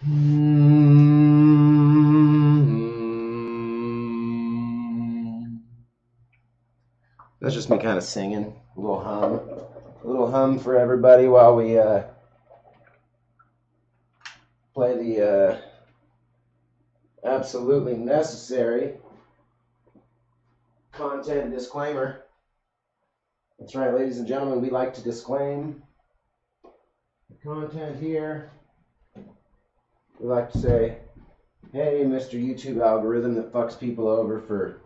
That's just me kind of singing. A little hum for everybody while we play the absolutely necessary content disclaimer. That's right, ladies and gentlemen, we like to disclaim the content here. We like to say, hey, Mr. YouTube algorithm that fucks people over for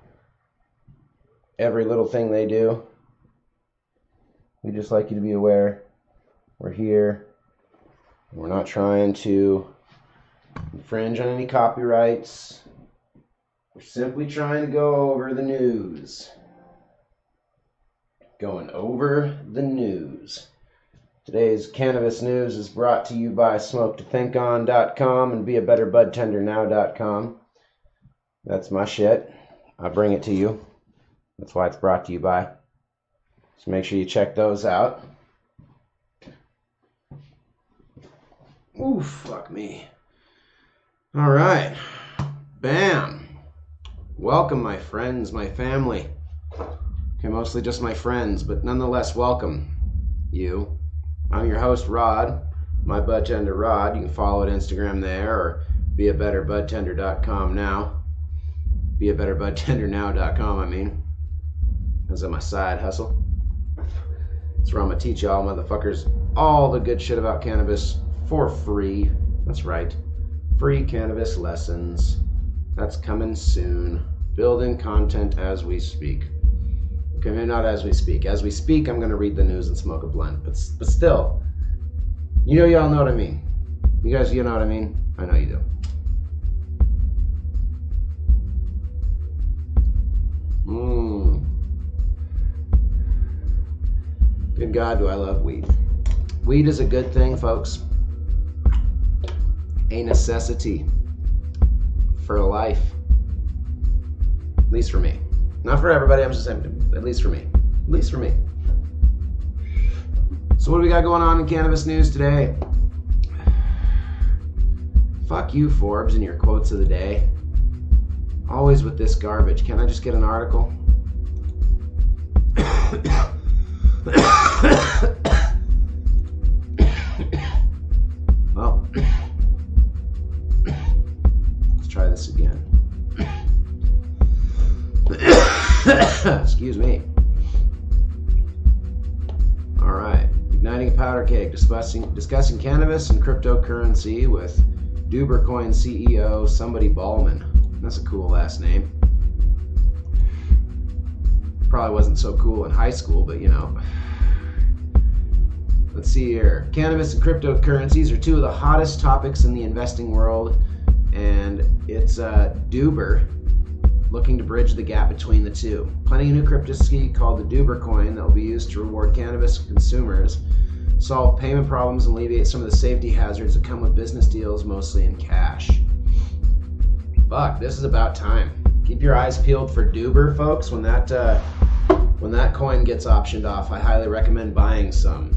every little thing they do. We just like you to be aware we're here. We're not trying to infringe on any copyrights. We're simply trying to go over the news. Going over the news. Today's cannabis news is brought to you by SmokeToThinkOn.com and BeABetterBudTenderNow.com. That's my shit. I bring it to you. That's why it's brought to you by. So make sure you check those out. Ooh, fuck me. All right. Bam. Welcome, my friends, my family. Okay, mostly just my friends, but nonetheless, welcome, you. I'm your host, Rod, my bud tender Rod. You can follow at Instagram there, or BeABetterBudTender.com now. BeABetterBudTenderNow.com, I mean. That's my side hustle. That's where I'm going to teach y'all motherfuckers all the good shit about cannabis for free. That's right. Free cannabis lessons. That's coming soon. Building content as we speak. Okay, maybe not as we speak. As we speak, I'm going to read the news and smoke a blunt. But still, y'all know what I mean. You guys, you know what I mean? I know you do. Good God, do I love weed. Weed is a good thing, folks. A necessity for life. At least for me. Not for everybody, I'm just saying, at least for me. At least for me. So what do we got going on in cannabis news today? Fuck you, Forbes, and your quotes of the day. Always with this garbage. Can I just get an article? Well, let's try this again. Excuse me. All right. Igniting a powder keg, discussing cannabis and cryptocurrency with Dubercoin CEO somebody Ballman. That's a cool last name. Probably wasn't so cool in high school, but you know. Let's see here. Cannabis and cryptocurrencies are two of the hottest topics in the investing world, and it's Duber looking to bridge the gap between the two. Planning a new cryptocurrency called the Dubercoin that will be used to reward cannabis consumers, solve payment problems, and alleviate some of the safety hazards that come with business deals, mostly in cash. Fuck, this is about time. Keep your eyes peeled for Duber, folks. When that coin gets optioned off, I highly recommend buying some.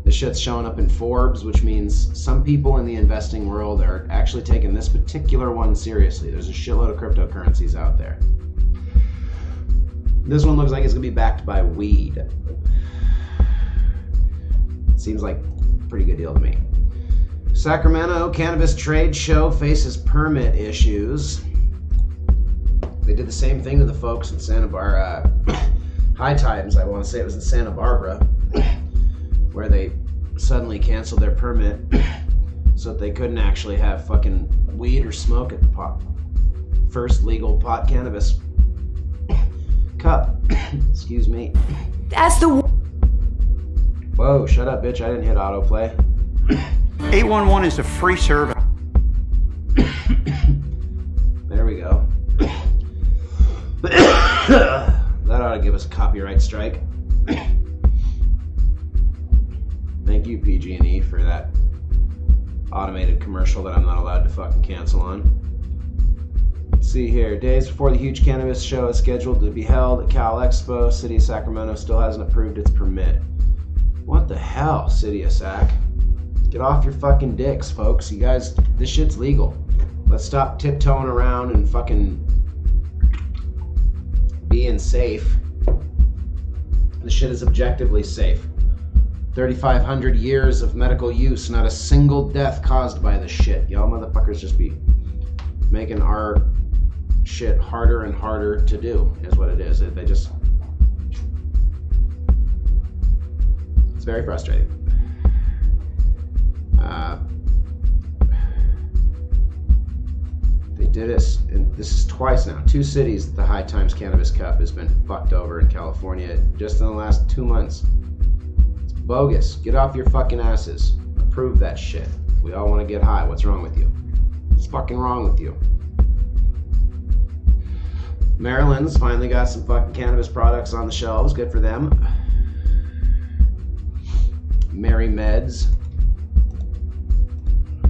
The shit's showing up in Forbes, which means some people in the investing world are actually taking this particular one seriously. There's a shitload of cryptocurrencies out there. This one looks like it's gonna be backed by weed. Seems like a pretty good deal to me. Sacramento cannabis trade show faces permit issues. They did the same thing to the folks in Santa Barbara. High Times, I want to say it was in Santa Barbara, where they suddenly canceled their permit so that they couldn't actually have fucking weed or smoke at the first legal pot cannabis cup. Excuse me. That's the... Whoa, shut up, bitch. I didn't hit autoplay. 811 is a free service. There we go. That ought to give us a copyright strike. Thank you, PG&E, for that automated commercial that I'm not allowed to fucking cancel on. Let's see here. Days before the huge cannabis show is scheduled to be held at Cal Expo, City of Sacramento still hasn't approved its permit. What the hell, City of Sac? Get off your fucking dicks, folks. You guys, this shit's legal. Let's stop tiptoeing around and fucking being safe. This shit is objectively safe. 3,500 years of medical use, not a single death caused by this shit. Y'all motherfuckers just be making our shit harder and harder to do, is what it is. They just... It's very frustrating. They did this, and this is twice now. 2 cities that the High Times Cannabis Cup has been fucked over in California just in the last 2 months. It's bogus. Get off your fucking asses. Approve that shit. We all want to get high. What's wrong with you? What's fucking wrong with you? Maryland's finally got some fucking cannabis products on the shelves. Good for them. Mary Meds,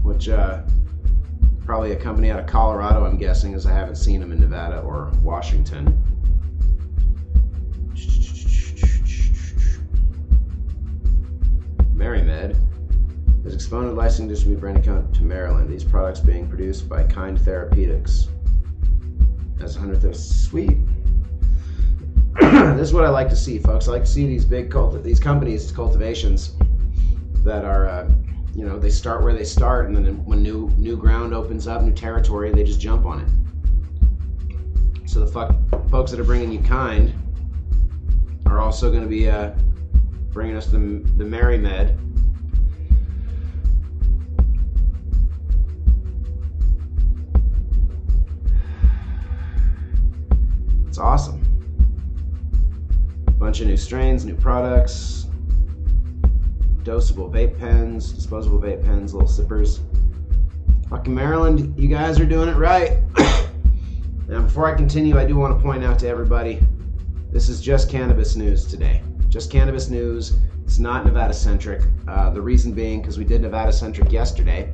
which probably a company out of Colorado, I'm guessing, as I haven't seen them in Nevada or Washington. Mary Med is exponent licensing distributed brand account to Maryland. These products being produced by Kind Therapeutics. That's 100th. Sweet. This is what I like to see, folks. I like to see these these companies, cultivations that are, they start where they start, and then when new ground opens up, new territory, they just jump on it. So the folks that are bringing you Kind are also going to be bringing us the Mary Med. It's awesome. Bunch of new strains, new products, dosable vape pens, disposable vape pens, little sippers. Fucking Maryland, you guys are doing it right. Now, before I continue, I do want to point out to everybody, this is just cannabis news today. Just cannabis news. It's not Nevada-centric. The reason being, because we did Nevada-centric yesterday,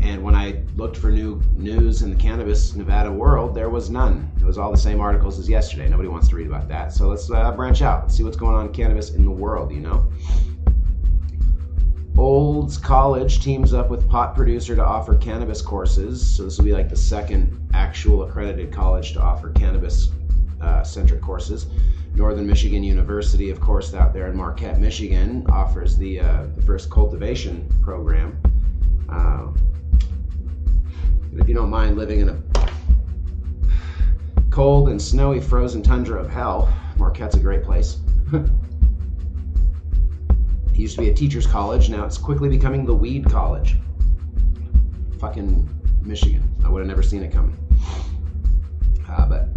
and when I looked for new news in the cannabis Nevada world, there was none. It was all the same articles as yesterday. Nobody wants to read about that. So let's branch out. Let's see what's going on in cannabis in the world, Olds College teams up with pot producer to offer cannabis courses. So this will be like the second actual accredited college to offer cannabis-centric courses. Northern Michigan University, of course, out there in Marquette, Michigan, offers the first cultivation program. And if you don't mind living in a cold and snowy frozen tundra of hell, Marquette's a great place. It used to be a teacher's college, now it's quickly becoming the weed college. Fucking Michigan. I would have never seen it coming. But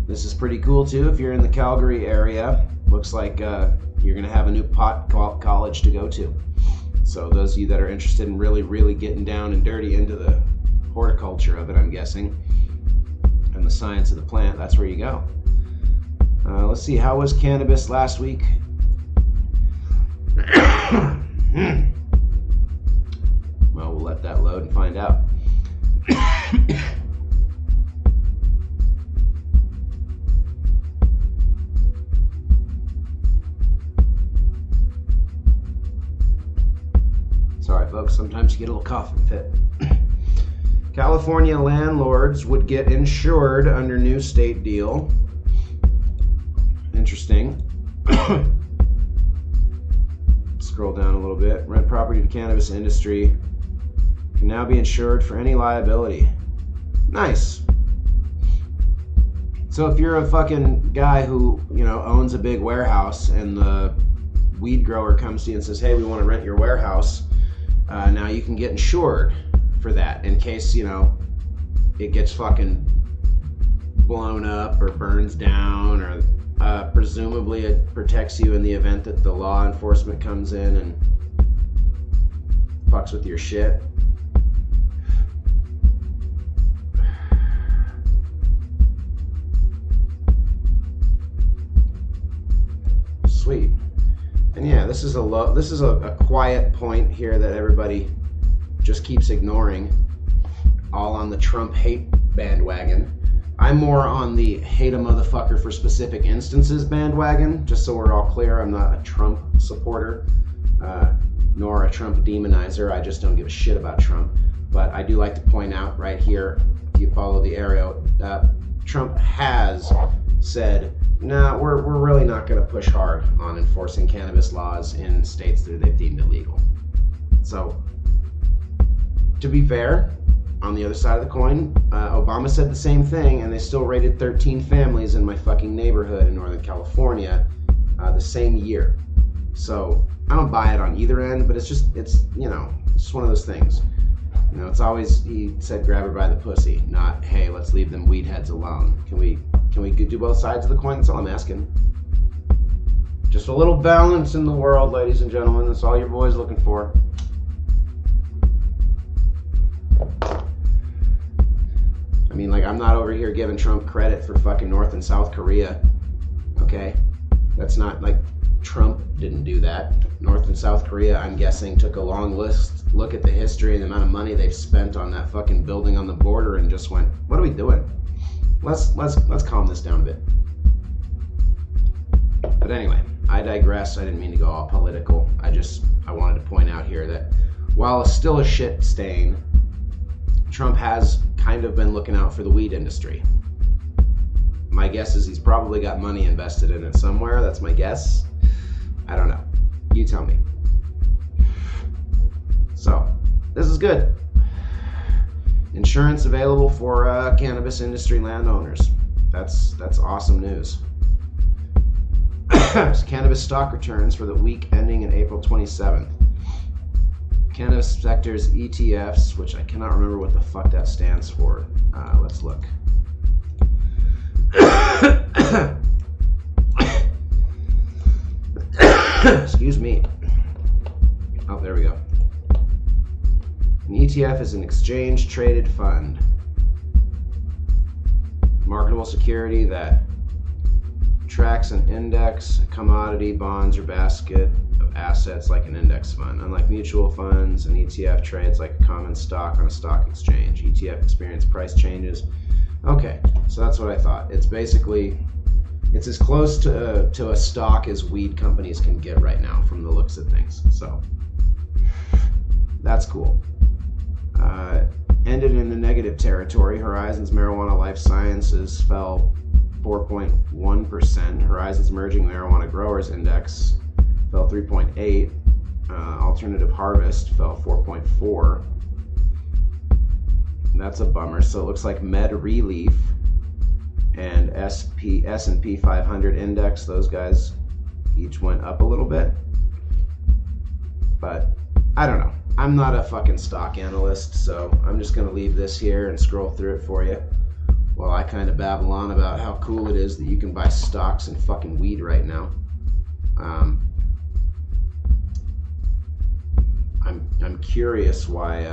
this is pretty cool too. If you're in the Calgary area, looks like you're going to have a new pot college to go to. So those of you that are interested in really, really getting down and dirty into the horticulture of it, I'm guessing, and the science of the plant, that's where you go. Let's see, how was cannabis last week? Well, we'll let that load and find out. Sorry, folks, sometimes you get a little coughing fit. California landlords would get insured under new state deal. Interesting. Scroll down a little bit. Rent property to cannabis industry can now be insured for any liability. Nice. So if you're a fucking guy who, owns a big warehouse and the weed grower comes to you and says, hey, we want to rent your warehouse, now you can get insured for that in case, it gets fucking blown up or burns down, or presumably it protects you in the event that the law enforcement comes in and fucks with your shit. Sweet. And yeah, this is a quiet point here that everybody just keeps ignoring, all on the Trump hate bandwagon. I'm more on the hate a motherfucker for specific instances bandwagon, just so we're all clear. I'm not a Trump supporter. nor a Trump demonizer. I just don't give a shit about Trump. But I do like to point out right here, if you follow the arrow, Trump has said, nah, we're really not going to push hard on enforcing cannabis laws in states that they've deemed illegal. So, to be fair, on the other side of the coin, Obama said the same thing, and they still raided 13 families in my fucking neighborhood in Northern California the same year. So, I don't buy it on either end, but it's you know, it's just one of those things. You know, it's always, he said, grab her by the pussy, not, hey, let's leave them weed heads alone. Can we do both sides of the coin? That's all I'm asking. Just a little balance in the world, ladies and gentlemen. That's all your boy's looking for. I mean, like, I'm not over here giving Trump credit for fucking North and South Korea, okay? That's not, like, Trump didn't do that. North and South Korea, I'm guessing, took a long look at the history and the amount of money they've spent on that fucking building on the border and just went, what are we doing? Let's calm this down a bit. But anyway, I digress. I didn't mean to go all political. I wanted to point out here that while it's still a shit stain, Trump has kind of been looking out for the weed industry. My guess is he's probably got money invested in it somewhere. That's my guess. I don't know. You tell me. So, this is good. Insurance available for cannabis industry landowners. That's awesome news. Cannabis stock returns for the week ending in April 27th. Cannabis sectors ETFs, which I cannot remember what the fuck that stands for. Let's look. Excuse me. Oh, there we go. An ETF is an exchange-traded fund. Marketable security that tracks an index, a commodity, bonds, or basket of assets like an index fund. Unlike mutual funds, an ETF trades like a common stock on a stock exchange. ETF experience price changes. Okay, so that's what I thought. It's basically, it's as close to a stock as weed companies can get right now from the looks of things. So that's cool. Ended in the negative territory. Horizons Marijuana Life Sciences fell 4.1%. Horizons Emerging Marijuana Growers Index fell 3.8%. Alternative Harvest fell 4.4%. That's a bummer. So it looks like Med Relief and S&P 500 Index, those guys each went up a little bit. But I don't know. I'm not a fucking stock analyst, so I'm just going to leave this here and scroll through it for you while I kind of babble on about how cool it is that you can buy stocks in fucking weed right now. I'm curious why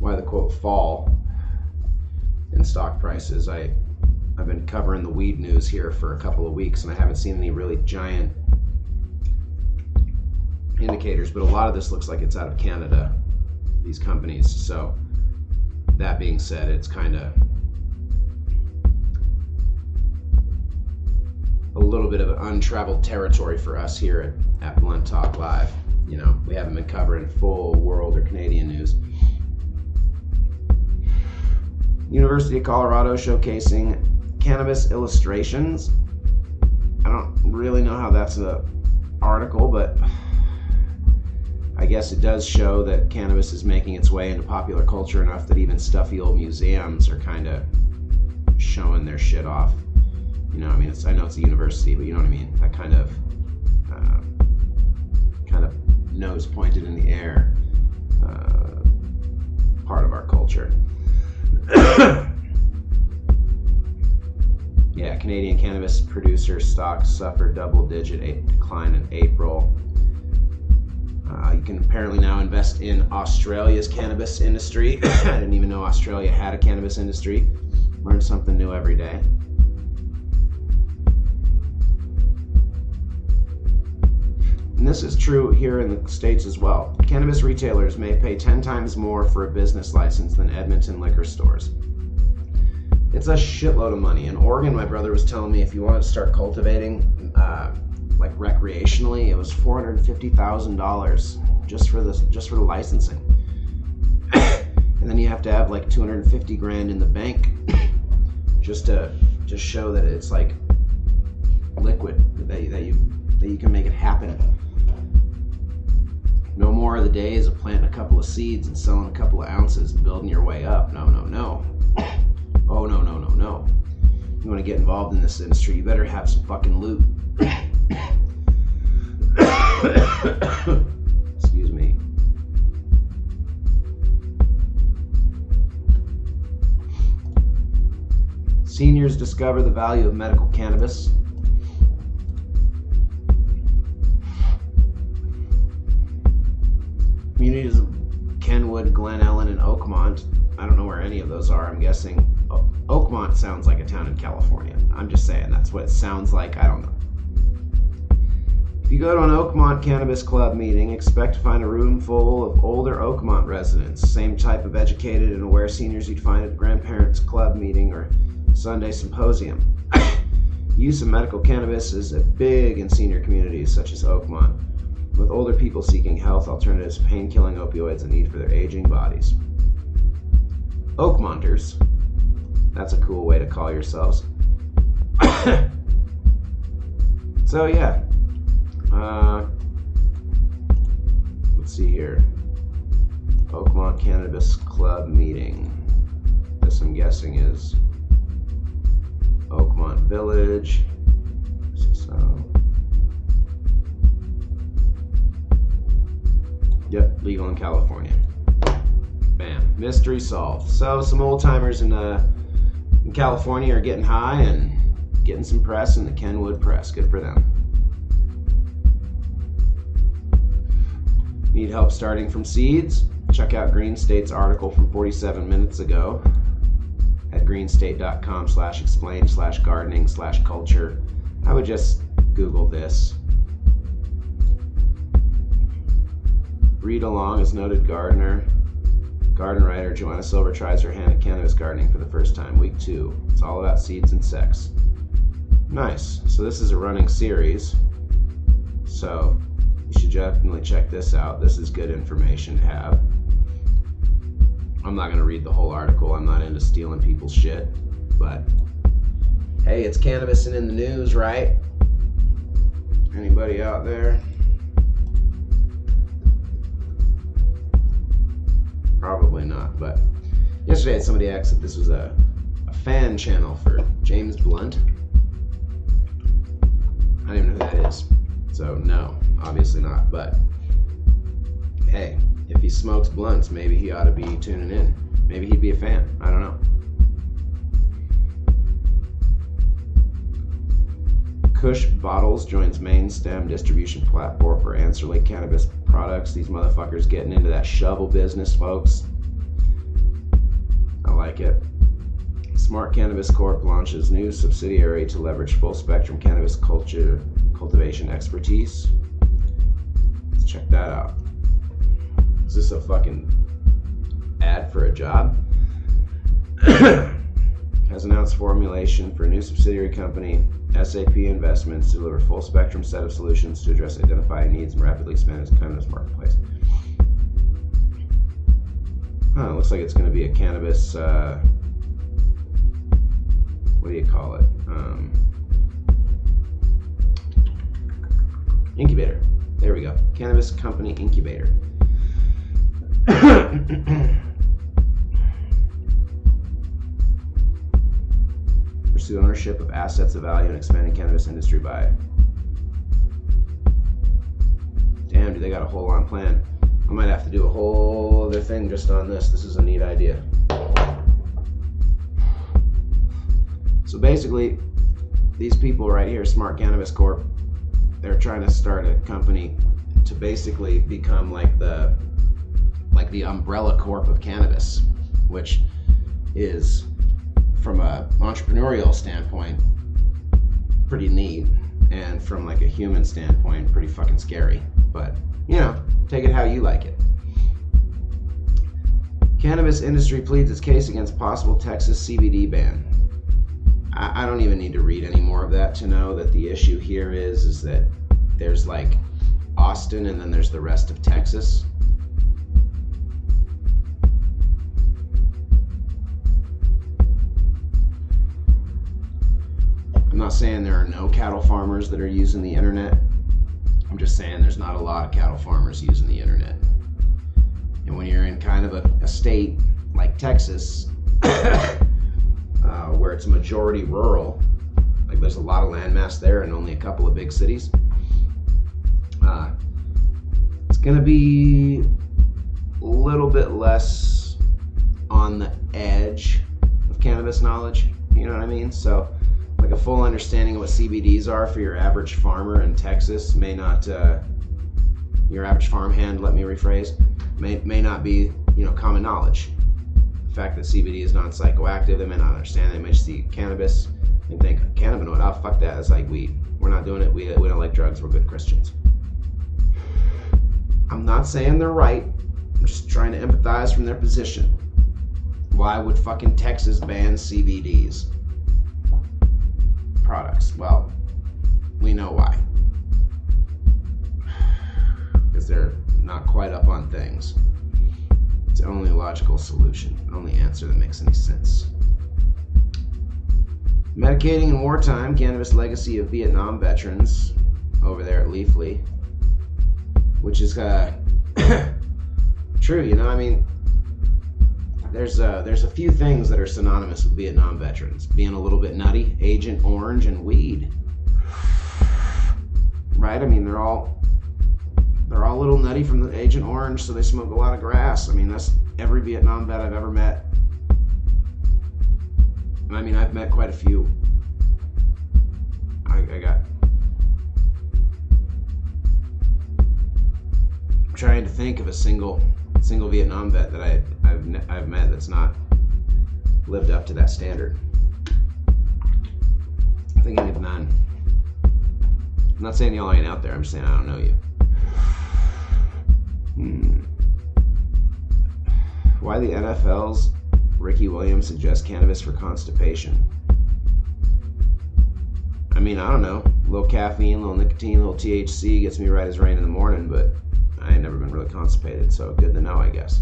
the quote fall in stock prices. I've been covering the weed news here for a couple of weeks and I haven't seen any really giant indicators, but a lot of this looks like it's out of Canada, these companies. So that being said, it's kind of a little bit of an untraveled territory for us here at Blunt Talk Live. You know, we haven't been covering full world or Canadian news. University of Colorado showcasing cannabis illustrations. I don't really know how that's an article, but I guess it does show that cannabis is making its way into popular culture enough that even stuffy old museums are kind of showing their shit off. You know, I mean, I know it's a university, but you know what I mean? That kind of nose pointed in the air part of our culture. Yeah, Canadian cannabis producer stocks suffered double-digit decline in April. You can apparently now invest in Australia's cannabis industry. I didn't even know Australia had a cannabis industry. Learn something new every day. And this is true here in the States as well. Cannabis retailers may pay 10 times more for a business license than Edmonton liquor stores. It's a shitload of money. In Oregon, my brother was telling me if you wanted to start cultivating, like recreationally, it was $450,000 just for the licensing. And then you have to have like 250 grand in the bank just to show that it's like liquid, that you can make it happen. No more of the days of planting a couple of seeds and selling a couple of ounces and building your way up. No. Oh, no. You want to get involved in this industry, you better have some fucking loot. Excuse me. Seniors discover the value of medical cannabis. Communities of Kenwood, Glen Ellen, and Oakmont. I don't know where any of those are. I'm guessing Oakmont sounds like a town in California. I'm just saying that's what it sounds like. I don't know. If you go to an Oakmont Cannabis Club meeting, expect to find a room full of older Oakmont residents, same type of educated and aware seniors you'd find at a grandparents' club meeting or Sunday symposium. Use of medical cannabis is big in senior communities such as Oakmont, with older people seeking health alternatives, pain-killing opioids, and need for their aging bodies. Oakmonters, that's a cool way to call yourselves. So yeah, let's see here. Oakmont Cannabis Club meeting. This, I'm guessing, is Oakmont Village. So, yep, legal in California. Bam, mystery solved. So some old timers in California are getting high and getting some press in the Kenwood Press. Good for them. Need help starting from seeds? Check out Green State's article from 47 minutes ago at greenstate.com/explain/gardening/culture. I would just Google this. Read along as noted garden writer Joanna Silver tries her hand at cannabis gardening for the first time. Week 2. It's all about seeds and sex. Nice. So this is a running series. So you should definitely check this out. This is good information to have. I'm not going to read the whole article. I'm not into stealing people's shit. But hey, it's cannabis and in the news, right? Anybody out there? Probably not, but yesterday somebody asked if this was a fan channel for James Blunt. I don't even know who that is. So no, obviously not, but hey, if he smokes blunts, maybe he ought to be tuning in. Maybe he'd be a fan. I don't know. Kush Bottles joins main stem distribution platform for ancillary cannabis products. These motherfuckers getting into that shovel business, folks. I like it. Smart Cannabis Corp launches new subsidiary to leverage full spectrum cannabis cultivation expertise. Let's check that out. Is this a fucking ad for a job? Has announced formulation for a new subsidiary company, SAP Investments, to deliver full spectrum set of solutions to address identified needs and rapidly expand its cannabis marketplace. Huh, looks like it's going to be a cannabis, what do you call it? Incubator. There we go. Cannabis company incubator. Pursue ownership of assets of value and expanding cannabis industry by. Damn, dude, they got a whole on plan. I might have to do a whole other thing just on this. This is a neat idea. So basically, these people right here, Smart Cannabis Corp, they're trying to start a company to basically become like the umbrella corp of cannabis, which is, from a entrepreneurial standpoint, pretty neat, and from like a human standpoint, pretty fucking scary. But you know, take it how you like it. Cannabis industry pleads its case against possible Texas CBD ban. I don't even need to read any more of that to know that the issue here is that there's like Austin and then there's the rest of Texas. I'm not saying there are no cattle farmers that are using the internet. I'm just saying there's not a lot of cattle farmers using the internet. And when you're in kind of a state like Texas, where it's majority rural, like there's a lot of landmass there and only a couple of big cities, it's going to be a little bit less on the edge of cannabis knowledge, you know what I mean? So like a full understanding of what CBDs are for your average farmer in Texas may not, your average farmhand, let me rephrase, may not be, common knowledge. The fact that CBD is not psychoactive, they may not understand. They may see cannabis and think, cannabinoid, oh fuck that, it's like weed. We're not doing it, we don't like drugs, we're good Christians. I'm not saying they're right, I'm just trying to empathize from their position. Why would fucking Texas ban CBDs products? Well, we know why. Because they're not quite up on things. It's the only logical solution, only answer that makes any sense. Medicating in wartime, cannabis legacy of Vietnam veterans over there at Leafly, which is true, I mean, there's a few things that are synonymous with Vietnam veterans. Being a little bit nutty, Agent Orange, and weed. Right? I mean, they're all a little nutty from the Agent Orange, so they smoke a lot of grass. I mean, that's every Vietnam vet I've ever met. I mean, I've met quite a few. I'm trying to think of a single Vietnam vet that I've met that's not lived up to that standard. I'm thinking of none. I'm not saying y'all ain't out there, I'm just saying I don't know you. Why the NFL's Ricky Williams suggests cannabis for constipation? I mean, I don't know. A little caffeine, a little nicotine, a little THC gets me right as rain in the morning, but I ain't never been really constipated, so good to know, I guess.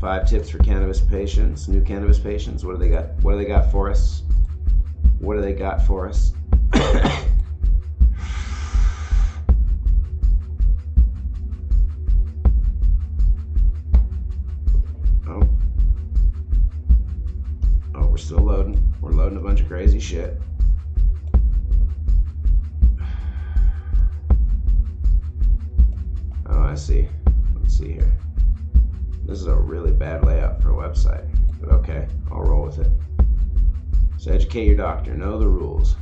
5 tips for cannabis patients, new cannabis patients. What do they got? What do they got for us? What do they got for us? Oh, we're still loading. We're loading a bunch of crazy shit. Oh, I see. Let's see here. This is a really bad layout for a website, but okay, I'll roll with it. So educate your doctor, know the rules.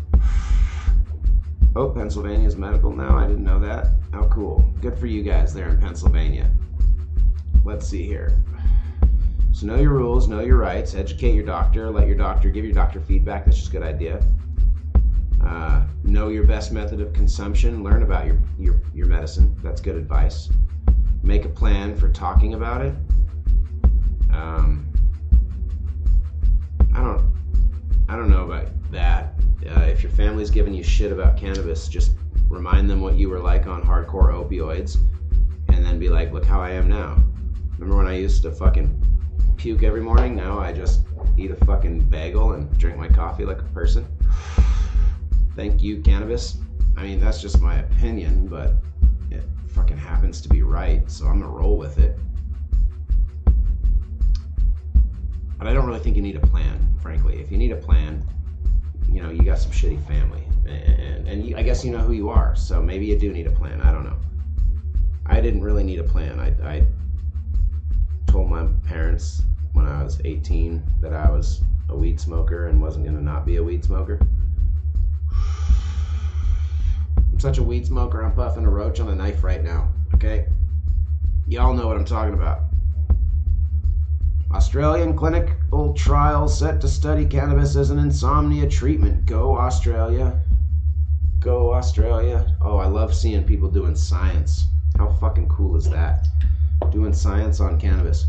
Oh, Pennsylvania's medical now? I didn't know that. How cool. Good for you guys there in Pennsylvania. Let's see here. So know your rules, know your rights, educate your doctor, give your doctor feedback, that's just a good idea. Know your best method of consumption, learn about your medicine, that's good advice. Make a plan for talking about it. I don't know about that. If your family's giving you shit about cannabis, just remind them what you were like on hardcore opioids, and then be like, look how I am now. Remember when I used to fucking puke every morning? Now I just eat a fucking bagel and drink my coffee like a person. Thank you, cannabis. I mean, that's just my opinion, but it fucking happens to be right, so I'm gonna roll with it. But I don't really think you need a plan, frankly. If you need a plan, you got some shitty family, and I guess you know who you are, so maybe you do need a plan. I don't know. I didn't really need a plan. I told my parents when I was 18 that I was a weed smoker and wasn't gonna not be a weed smoker. I'm such a weed smoker, I'm puffing a roach on a knife right now, okay? Y'all know what I'm talking about. Australian clinical trial set to study cannabis as an insomnia treatment. Go Australia. Go Australia. Oh, I love seeing people doing science. How fucking cool is that? Doing science on cannabis.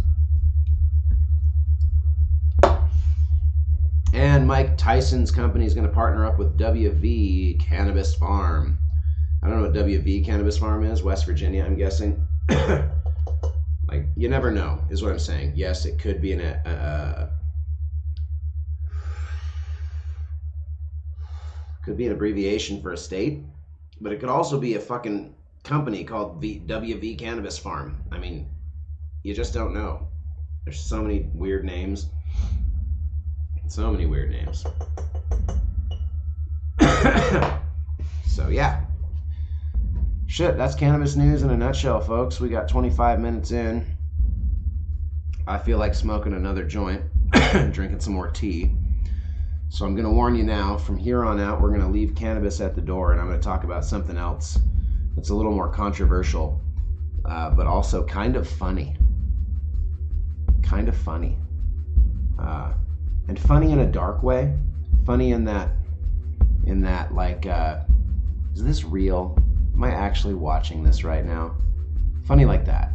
And Mike Tyson's company is going to partner up with WV Cannabis Farm. I don't know what WV Cannabis Farm is. West Virginia, I'm guessing. Like, you never know, is what I'm saying. Yes, it could be could be an abbreviation for a state, but it could also be a fucking company called WV Cannabis Farm. I mean, you just don't know. There's so many weird names. So many weird names. So yeah. Shit, that's cannabis news in a nutshell, folks. We got 25 minutes in. I feel like smoking another joint and drinking some more tea. So I'm going to warn you now, from here on out, we're going to leave cannabis at the door, and I'm going to talk about something else that's a little more controversial, but also kind of funny. Kind of funny. And funny in a dark way. Funny in that like, is this real? Am I actually watching this right now? Funny like that.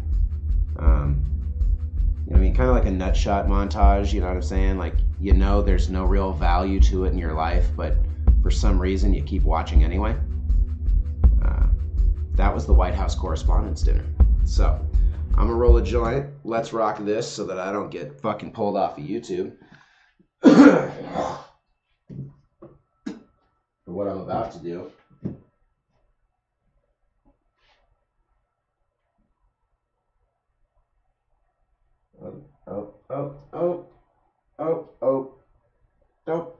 You know what I mean? Kind of like a nutshot montage, you know what I'm saying? Like, you know there's no real value to it in your life, but for some reason you keep watching anyway. That was the White House Correspondents' Dinner. So, I'm gonna roll a joint. Let's rock this so that I don't get fucking pulled off of YouTube. For what I'm about to do.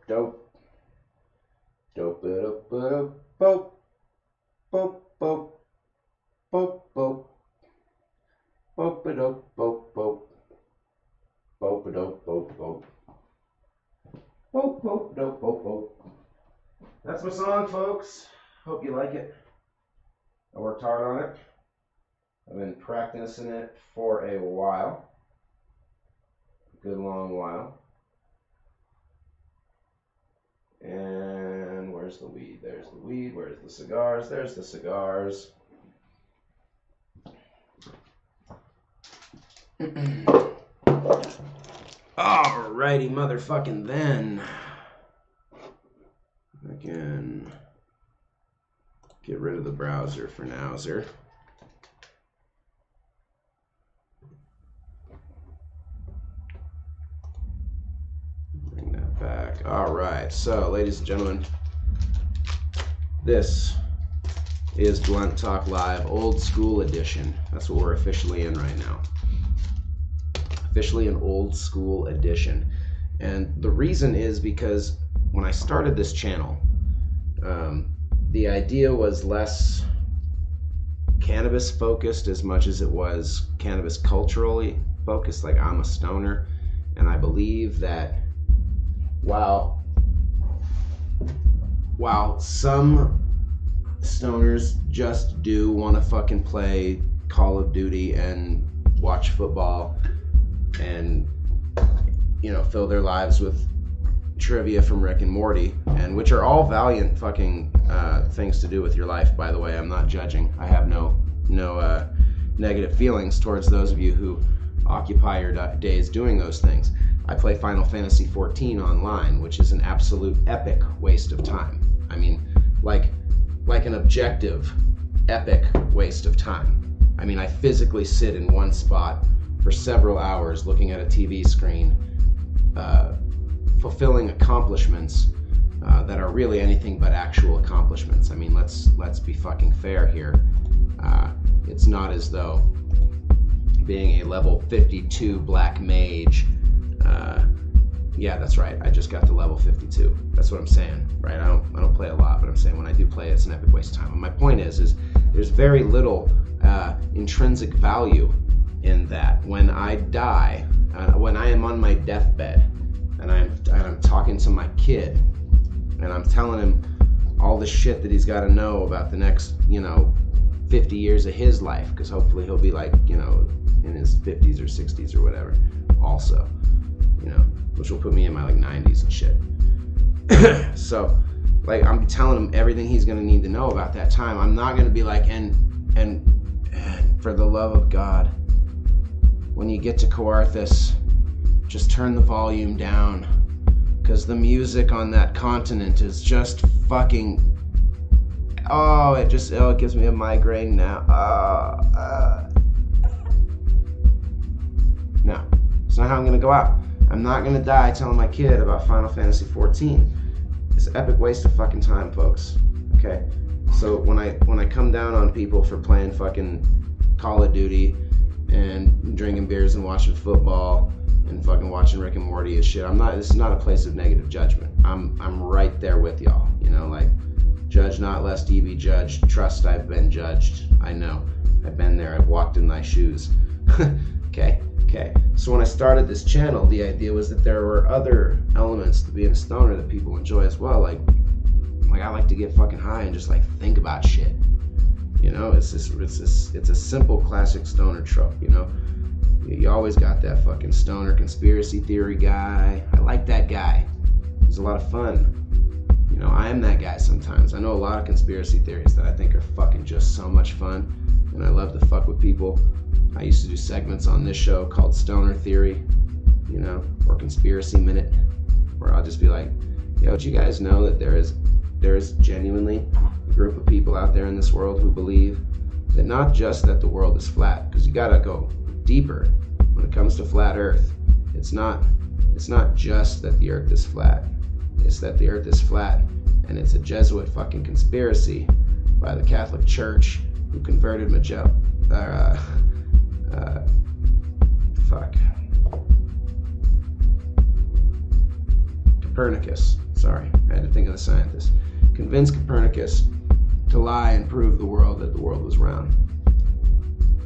Dope. That's my song, folks. Hope you like it. I worked hard on it. I've been practicing it for a while. A good long while. And where's the weed? There's the weed. Where's the cigars? There's the cigars. Alrighty, motherfucking then. I can get rid of the browser for now, sir. Bring that back. Alright, so ladies and gentlemen, this is Blunt Talk Live, old school edition. That's what we're officially in right now. Officially an old school edition. And the reason is because when I started this channel, the idea was less cannabis focused as much as it was cannabis culturally focused. Like, I'm a stoner, and I believe that while some stoners just do want to fucking play Call of Duty and watch football and, you know, fill their lives with trivia from Rick and Morty, and which are all valiant fucking things to do with your life, by the way. I'm not judging. I have no negative feelings towards those of you who occupy your days doing those things. I play Final Fantasy XIV online, which is an absolute epic waste of time. I mean, like an objective epic waste of time. I mean, I physically sit in one spot for several hours looking at a TV screen, fulfilling accomplishments that are really anything but actual accomplishments. I mean, let's be fucking fair here. It's not as though being a level 52 black mage, yeah, that's right, I just got to level 52. That's what I'm saying, right? I don't play a lot, but I'm saying when I do play, it's an epic waste of time. And my point is there's very little intrinsic value in that. When I die, when I am on my deathbed, and I'm talking to my kid, and I'm telling him all the shit that he's got to know about the next, 50 years of his life, because hopefully he'll be like, in his 50s or 60s or whatever, also, which will put me in my 90s and shit. So, I'm telling him everything he's gonna need to know about that time. I'm not gonna be like, and for the love of God, when you get to Coarthus, just turn the volume down, because the music on that continent is just fucking, oh, it gives me a migraine now. No, it's not how I'm gonna go out. I'm not gonna die telling my kid about Final Fantasy 14. It's an epic waste of fucking time, folks. Okay, so when I come down on people for playing fucking Call of Duty and drinking beers and watching football and fucking watching Rick and Morty and shit, this is not a place of negative judgment. I'm right there with y'all. You know, like, judge not lest ye be judged. Trust I've been judged. I know. I've been there. I've walked in thy shoes. Okay. So when I started this channel, the idea was that there were other elements to being a stoner that people enjoy as well. Like I like to get fucking high and just like think about shit. You know, it's a simple classic stoner trope. You know, you always got that fucking stoner conspiracy theory guy. I like that guy. He's a lot of fun. You know, I am that guy sometimes. I know a lot of conspiracy theories that I think are fucking just so much fun, and I love to fuck with people. I used to do segments on this show called Stoner Theory, you know, or Conspiracy Minute, where I'll just be like, yo, did you guys know that there is genuinely a group of people out there in this world who believe that not just that the world is flat, because you gotta go deeper when it comes to flat Earth. It's not just that the Earth is flat. It's that the Earth is flat, and it's a Jesuit fucking conspiracy by the Catholic Church who converted Copernicus. Sorry, I had to think of the scientist. Convinced Copernicus to lie and prove that the world was round.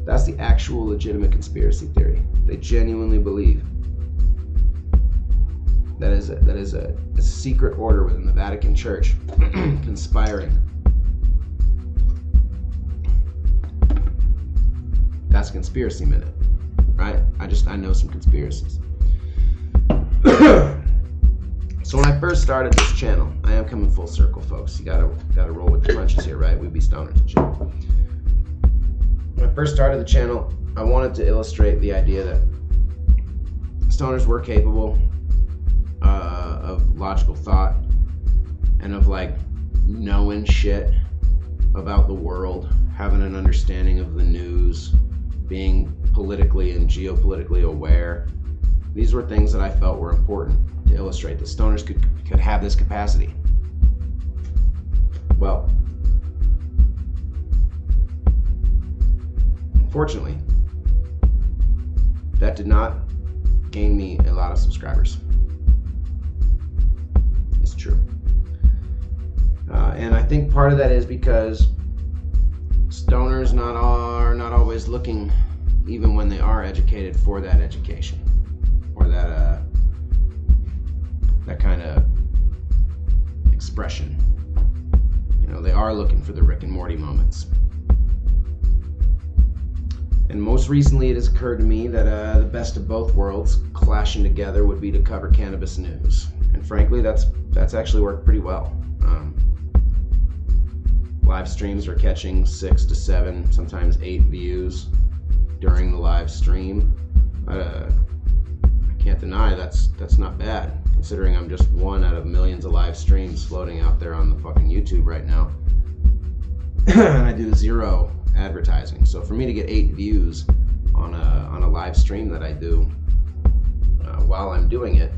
That's the actual legitimate conspiracy theory. They genuinely believe that is a secret order within the Vatican Church conspiring. That's a conspiracy minute, right? I know some conspiracies. So when I first started this channel, I am coming full circle, folks. You gotta roll with the punches here, right? We be stoners and shit. When I first started the channel, I wanted to illustrate the idea that stoners were capable of logical thought and of like knowing shit about the world, having an understanding of the news, being politically and geopolitically aware. These were things that I felt were important to illustrate that stoners could have this capacity. Well, unfortunately, that did not gain me a lot of subscribers. It's true. And I think part of that is because stoners are not always looking, even when they are educated, for that education or that kind of expression. You know, they are looking for the Rick and Morty moments. And most recently, it has occurred to me that the best of both worlds clashing together would be to cover cannabis news. And frankly, that's actually worked pretty well. Live streams are catching 6 to 7, sometimes 8 views during the live stream. I can't deny that's not bad, considering I'm just one out of millions of live streams floating out there on the fucking YouTube right now. And I do 0 advertising. So for me to get 8 views on a live stream that I do while I'm doing it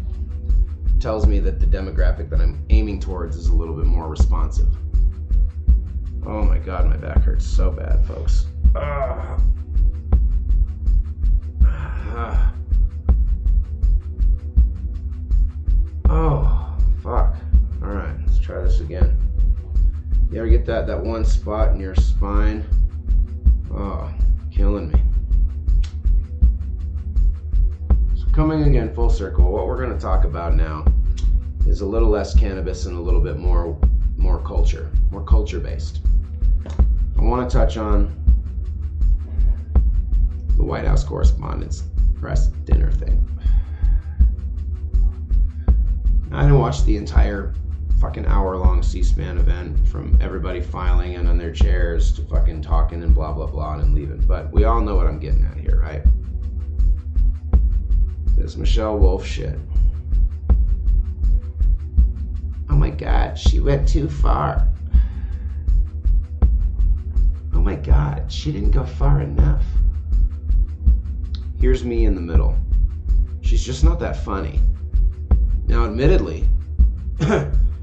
tells me that the demographic that I'm aiming towards is a little bit more responsive. Oh my god, my back hurts so bad, folks. Oh, fuck. Alright, let's try this again. You ever get that one spot in your spine? Oh, killing me. So coming again full circle, what we're going to talk about now is a little less cannabis and a little bit more culture based. I want to touch on the White House Correspondents' Press dinner thing. I didn't watch the entire fucking hour-long C-SPAN event, from everybody filing in on their chairs to fucking talking and blah blah blah and leaving, but we all know what I'm getting at here, right? This Michelle Wolf shit. God, she went too far. Oh my God, she didn't go far enough. Here's me in the middle. She's just not that funny. Now, admittedly,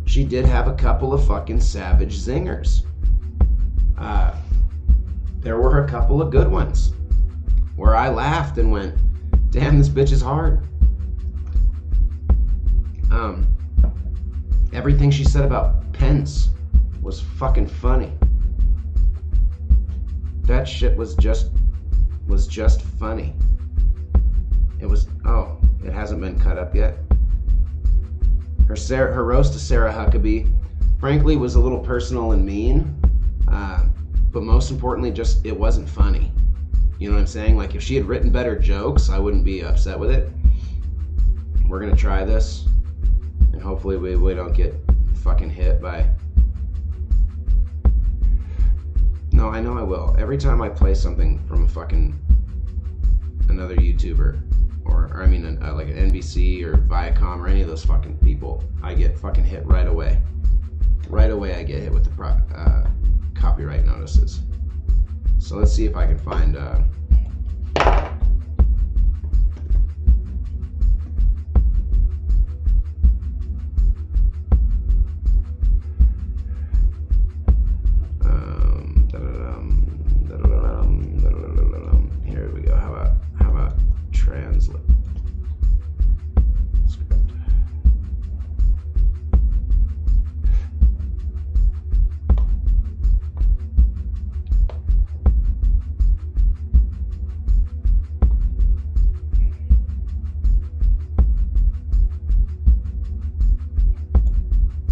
she did have a couple of fucking savage zingers. There were a couple of good ones where I laughed and went, damn, this bitch is hard. Everything she said about Pence was fucking funny. That shit was just funny. It was, oh, it hasn't been cut up yet. Her roast to Sarah Huckabee, frankly, was a little personal and mean, but most importantly, just, it wasn't funny. You know what I'm saying? Like, if she had written better jokes, I wouldn't be upset with it. We're gonna try this, and hopefully we don't get fucking hit by... No, I know I will. Every time I play something from a fucking another YouTuber, or I mean, like an NBC or Viacom or any of those fucking people, I get fucking hit right away. Right away, I get hit with the copyright notices. So let's see if I can find. Here we go. How about translate script?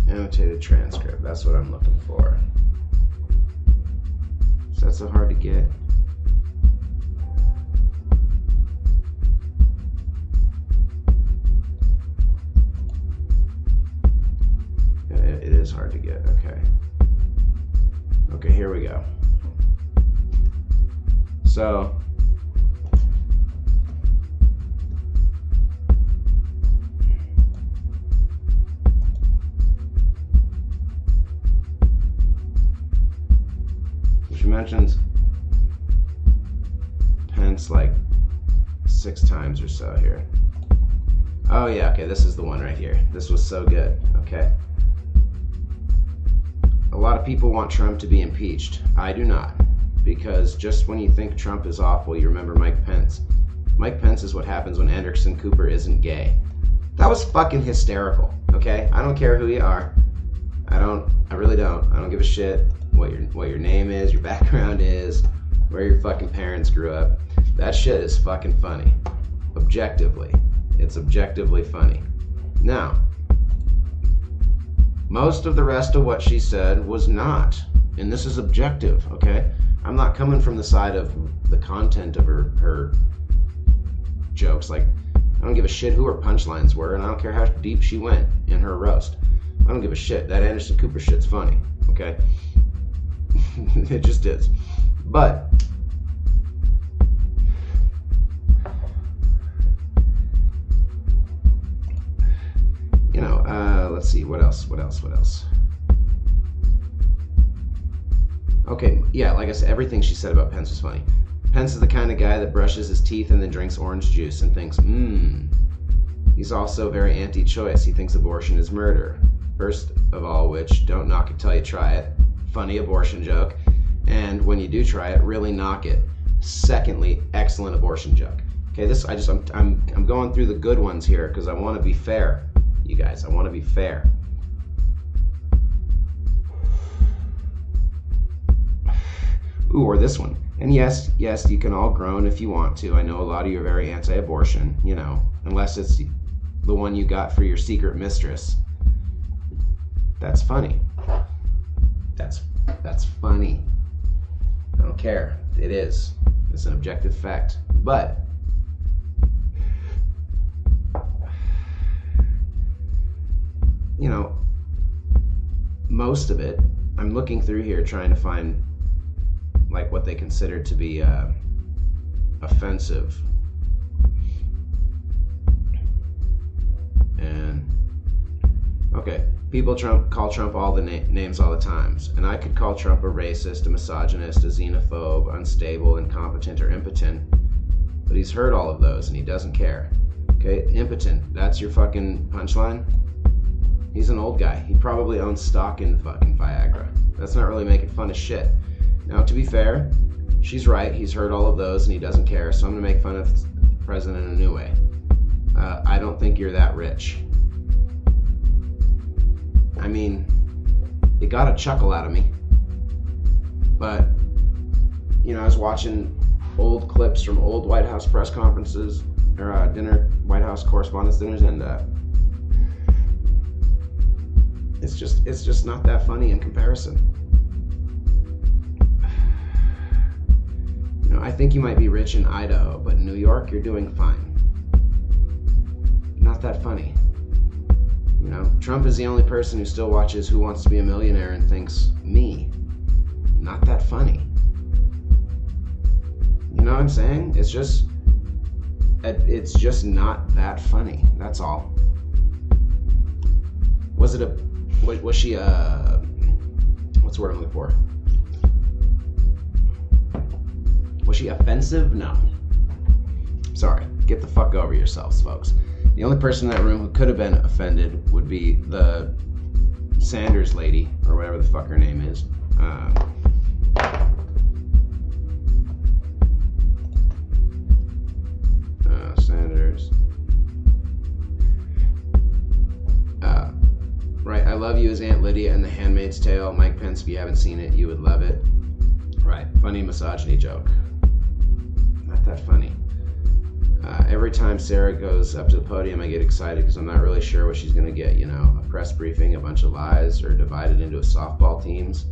Annotated transcript. That's what I'm looking for. Is that so hard to get? It is hard to get. Okay. Okay, here we go. So, she mentions Pence like 6 times or so here. Oh yeah, okay, this is the one right here. This was so good. Okay. A lot of people want Trump to be impeached. I do not. Because just when you think Trump is awful, you remember Mike Pence. Mike Pence is what happens when Anderson Cooper isn't gay. That was fucking hysterical, okay? I don't care who you are. I really don't. I don't give a shit what your name is, your background is, where your fucking parents grew up. That shit is fucking funny. Objectively. It's objectively funny. Now, most of the rest of what she said was not. And this is objective, okay? I'm not coming from the side of the content of her jokes. Like, I don't give a shit who her punchlines were, and I don't care how deep she went in her roast. I don't give a shit. That Anderson Cooper shit's funny, okay? It just is. But you know, let's see, what else? Okay, yeah, like I said, everything she said about Pence was funny. Pence is the kind of guy that brushes his teeth and then drinks orange juice and thinks, He's also very anti-choice. He thinks abortion is murder. First of all, which, don't knock it till you try it. Funny abortion joke. And when you do try it, really knock it. Secondly, excellent abortion joke. Okay, I'm going through the good ones here because I want to be fair. You guys, I want to be fair. Ooh, or this one. And yes, you can all groan if you want to. I know a lot of you are very anti-abortion, you know, unless it's the one you got for your secret mistress. That's funny. That's funny. I don't care. It is. It's an objective fact. But you know, most of it, I'm looking through here trying to find like what they consider to be offensive. And Okay, people call Trump all the names all the times, and I could call Trump a racist, a misogynist, a xenophobe, unstable, incompetent, or impotent, but he's heard all of those and he doesn't care. Okay, impotent, that's your fucking punchline? He's an old guy. He probably owns stock in fucking Viagra. That's not really making fun of shit. Now, to be fair, she's right. He's heard all of those and he doesn't care, so I'm gonna make fun of the president in a new way. I don't think you're that rich. I mean, it got a chuckle out of me. But, you know, I was watching old clips from old White House press conferences, or White House correspondence dinners, and it's just not that funny in comparison. You know, I think you might be rich in Idaho, but in New York, you're doing fine. Not that funny. You know, Trump is the only person who still watches Who Wants to Be a Millionaire and thinks, me. Not that funny. You know what I'm saying? It's just not that funny. That's all. Was she a, what's the word I'm looking for? Was she offensive? No. Sorry. Get the fuck over yourselves, folks. The only person in that room who could have been offended would be the Sanders lady, or whatever the fuck her name is. Sanders. Right, I love you as Aunt Lydia in The Handmaid's Tale. Mike Pence, if you haven't seen it, you would love it. Right, funny misogyny joke. Not that funny. Every time Sarah goes up to the podium, I get excited because I'm not really sure what she's going to get, you know, a press briefing, a bunch of lies, or divided into softball teams.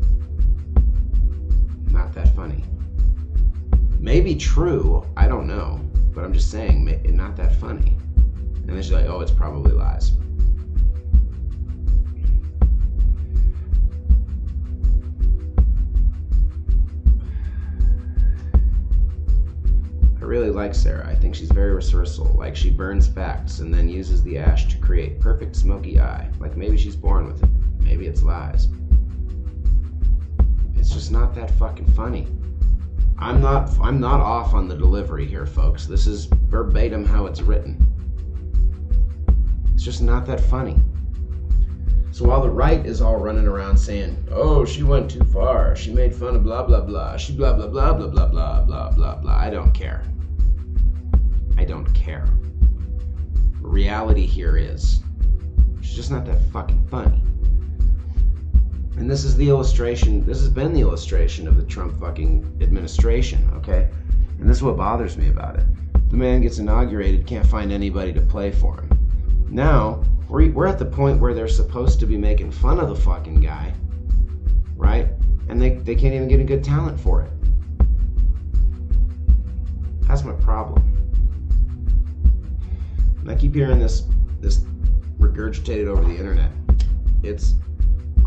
Not that funny. Maybe true, I don't know, but I'm just saying, not that funny. And then she's like, oh, it's probably lies. I really like Sarah. I think she's very resourceful. Like, she burns facts and then uses the ash to create perfect smoky eye. Like, maybe she's born with it. Maybe it's lies. It's just not that fucking funny. I'm not off on the delivery here, folks. This is verbatim how it's written. It's just not that funny. So while the right is all running around saying, oh, she went too far, she made fun of blah, blah, blah, she blah, blah, blah, blah, blah, blah, blah, blah, blah, I don't care. I don't care. The reality here is, she's just not that fucking funny. And this is the illustration, this has been the illustration of the Trump fucking administration, okay? And this is what bothers me about it. The man gets inaugurated, can't find anybody to play for him. Now, we're at the point where they're supposed to be making fun of the fucking guy, right? And they can't even get a good talent for it. That's my problem. And I keep hearing this regurgitated over the internet. It's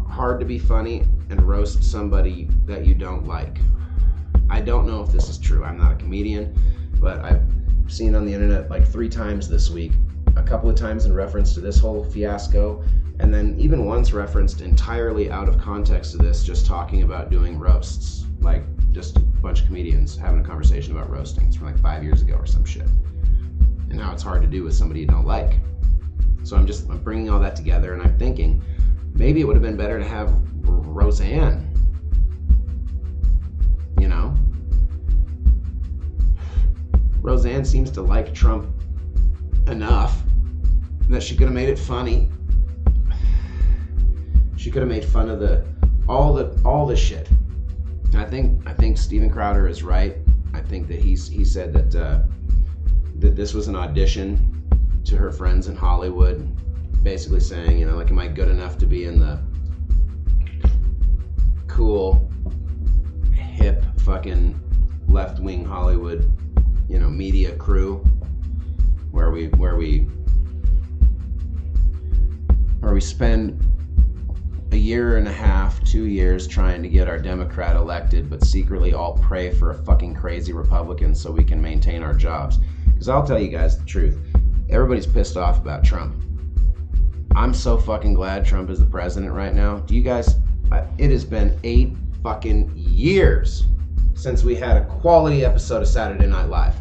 hard to be funny and roast somebody that you don't like. I don't know if this is true. I'm not a comedian, but I've seen on the internet like 3 times this week, a couple of times in reference to this whole fiasco, and then even once referenced entirely out of context to this, just talking about doing roasts. Like, just a bunch of comedians having a conversation about roasting. It's from like 5 years ago or some shit. And now it's hard to do with somebody you don't like. So I'm bringing all that together, and I'm thinking, maybe it would have been better to have Roseanne. You know? Roseanne seems to like Trump enough that she could have made it funny. She could have made fun of all the shit. I think Steven Crowder is right. I think that he said that this was an audition to her friends in Hollywood, basically saying, you know, like, am I good enough to be in the cool, hip, fucking left-wing Hollywood, you know, media crew, where we spend a year and a half, 2 years trying to get our Democrat elected, but secretly all pray for a fucking crazy Republican so we can maintain our jobs. Because I'll tell you guys the truth, everybody's pissed off about Trump. I'm so fucking glad Trump is the president right now. Do you guys, it has been 8 fucking years since we had a quality episode of Saturday Night Live.